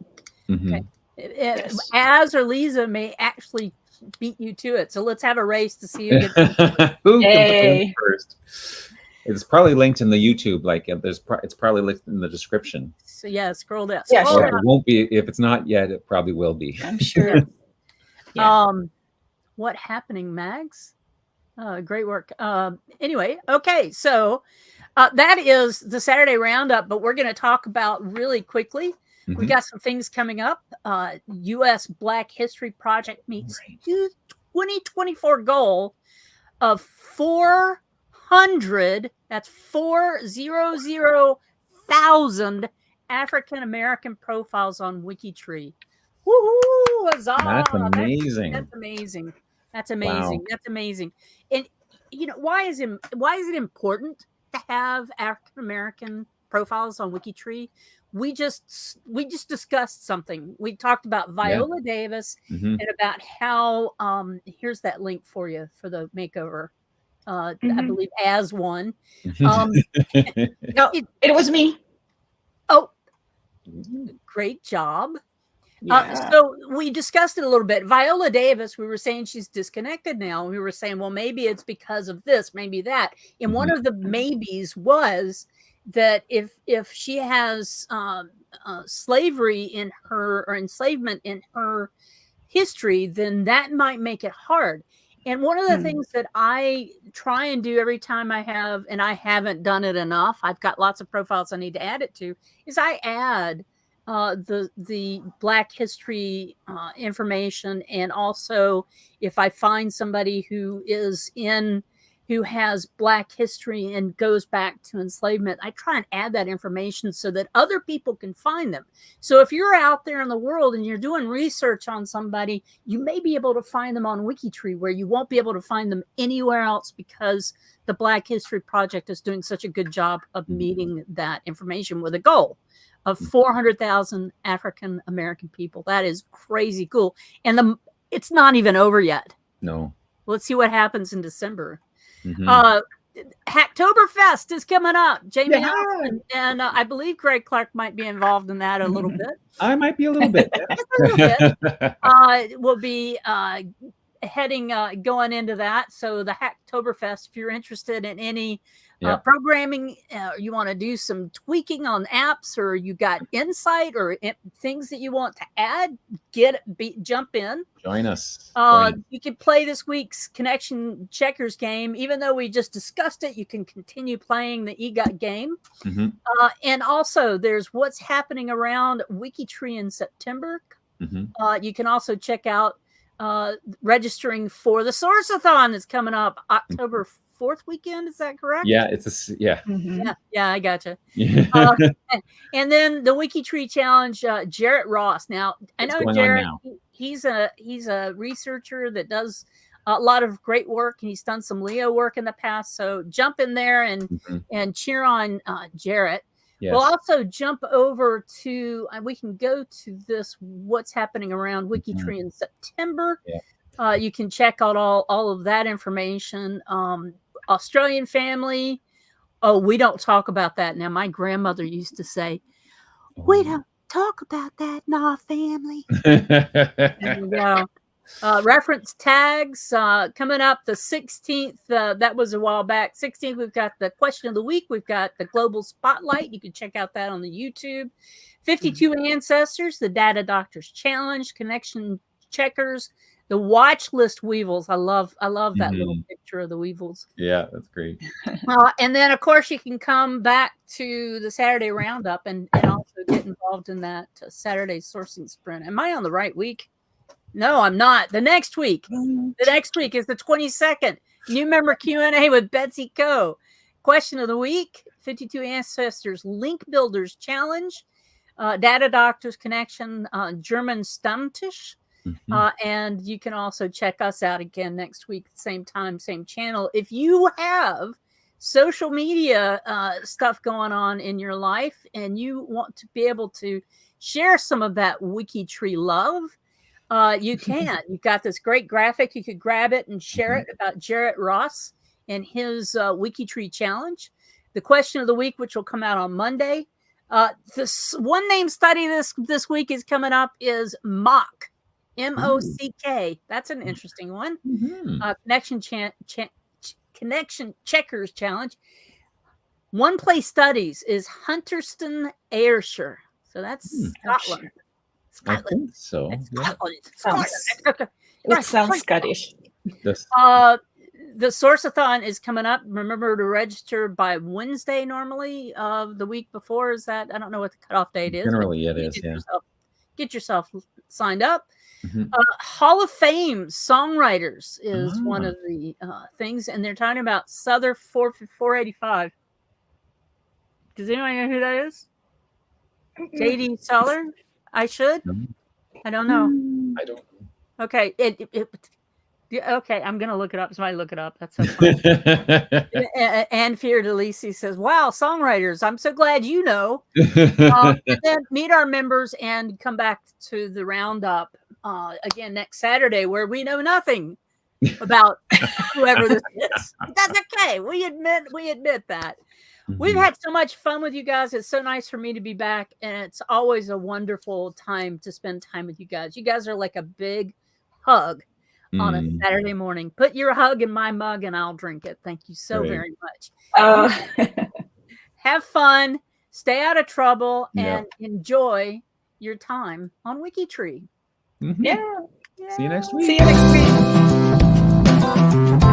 [SPEAKER 1] Okay. Yes. Az or Lisa may actually beat you to it, so let's have a race to see who gets
[SPEAKER 2] who can first. It's probably linked in the YouTube. Like it's probably linked in the description.
[SPEAKER 1] So yeah, scroll down.
[SPEAKER 3] Yeah,
[SPEAKER 1] scroll
[SPEAKER 3] sure.
[SPEAKER 1] down.
[SPEAKER 2] It won't be if it's not yet. It probably will be.
[SPEAKER 3] I'm sure.
[SPEAKER 1] Yeah. What happening, Mags? Great work. Anyway, okay, so that is the Saturday Roundup, but we're going to talk about really quickly. We got some things coming up. U.S. Black History Project meets 2024 goal of 400. That's 400,000 African American profiles on WikiTree. Woohoo! Huzzah!
[SPEAKER 2] That's amazing.
[SPEAKER 1] That's amazing. That's amazing.
[SPEAKER 2] Wow.
[SPEAKER 1] That's amazing. And you know, why is it important to have African American profiles on WikiTree? We just discussed something. We talked about Viola Davis and about how here's that link for you for the makeover. I believe as one.
[SPEAKER 3] No, it was me.
[SPEAKER 1] Oh, great job.
[SPEAKER 3] Yeah.
[SPEAKER 1] So we discussed it a little bit. Viola Davis, we were saying she's disconnected now. We were saying, well, maybe it's because of this, maybe that. And one of the maybes was that if she has slavery in her or enslavement in her history, then that might make it hard. And one of the things that I try and do every time I have, and I haven't done it enough, I've got lots of profiles I need to add it to, is I add the Black history information. And also if I find somebody who is in who has Black history and goes back to enslavement. I try and add that information so that other people can find them. So if you're out there in the world and you're doing research on somebody, you may be able to find them on WikiTree, where you won't be able to find them anywhere else, because the Black History Project is doing such a good job of meeting that information with a goal of 400,000 African American people. That is crazy cool. And it's not even over yet.
[SPEAKER 2] No.
[SPEAKER 1] Let's see what happens in December. Hacktoberfest is coming up. Jamie and I believe Greg Clark might be involved in that a little bit.
[SPEAKER 2] I might be a little bit.
[SPEAKER 1] We'll be going into that. So the Hacktoberfest, if you're interested in any programming, you want to do some tweaking on apps, or you got insight or things that you want to add, jump in.
[SPEAKER 2] Join us.
[SPEAKER 1] You can play this week's Connection Checkers game. Even though we just discussed it, you can continue playing the EGOT game. And also, there's what's happening around WikiTree in September. You can also check out registering for the Source-a-thon that's coming up October 4th weekend. Is that correct?
[SPEAKER 2] Yeah, yeah,
[SPEAKER 1] I gotcha. And then the WikiTree challenge, Jarrett Ross. Now I know Jarrett, he's a researcher that does a lot of great work, and he's done some Leo work in the past, so jump in there and cheer on Jarrett. We'll also jump over to, we can go to this, what's happening around WikiTree in September. You can check out all of that information. Australian family. Oh, we don't talk about that now. My grandmother used to say, we don't talk about that in our family. There you go. Reference tags coming up the 16th. That was a while back. 16th, we've got the question of the week. We've got the global spotlight. You can check out that on the YouTube. 52 Ancestors, the Data Doctors Challenge, Connection Checkers, the watch list Weevils. I love that little picture of the Weevils.
[SPEAKER 2] Yeah, that's great.
[SPEAKER 1] And then, of course, you can come back to the Saturday Roundup and also get involved in that Saturday sourcing sprint. Am I on the right week? No, I'm not. The next week. The next week is the 22nd. New member Q&A with Betsy Co. Question of the week, 52 Ancestors Link Builders Challenge, Data Doctors Connection, German Stammtisch. And you can also check us out again next week, same time, same channel. If you have social media stuff going on in your life and you want to be able to share some of that WikiTree love, you can. You've got this great graphic. You could grab it and share it about Jarrett Ross and his WikiTree challenge. The question of the week, which will come out on Monday. This one name study this week is coming up is Mock. M-O-C-K. That's an interesting one. Connection Checkers Challenge. One place studies is Hunterston, Ayrshire. So that's Scotland.
[SPEAKER 2] I think so.
[SPEAKER 3] It sounds Scottish.
[SPEAKER 1] The Source-a-thon is coming up. Remember to register by Wednesday normally of the week before. Is that? I don't know what the cutoff date is.
[SPEAKER 2] Generally, it is.
[SPEAKER 1] Get yourself signed up. Hall of Fame songwriters is one of the things, and they're talking about Souther 485. Does anyone know who that is? J.D. Souther? I should? I don't know.
[SPEAKER 2] I don't.
[SPEAKER 1] Okay. Okay, I'm going to look it up. Somebody look it up. That's so funny. Anne Fiordelisi says, wow, songwriters. I'm so glad you know. And then meet our members and come back to the roundup again next Saturday, where we know nothing about whoever this is. That's okay. We admit that. We've had so much fun with you guys. It's so nice for me to be back, and it's always a wonderful time to spend time with you guys. You guys are like a big hug on a Saturday morning. Put your hug in my mug and I'll drink it. Thank you so very much. Have fun, stay out of trouble, and enjoy your time on WikiTree.
[SPEAKER 3] Yeah.
[SPEAKER 2] See you next week.
[SPEAKER 3] See you next week.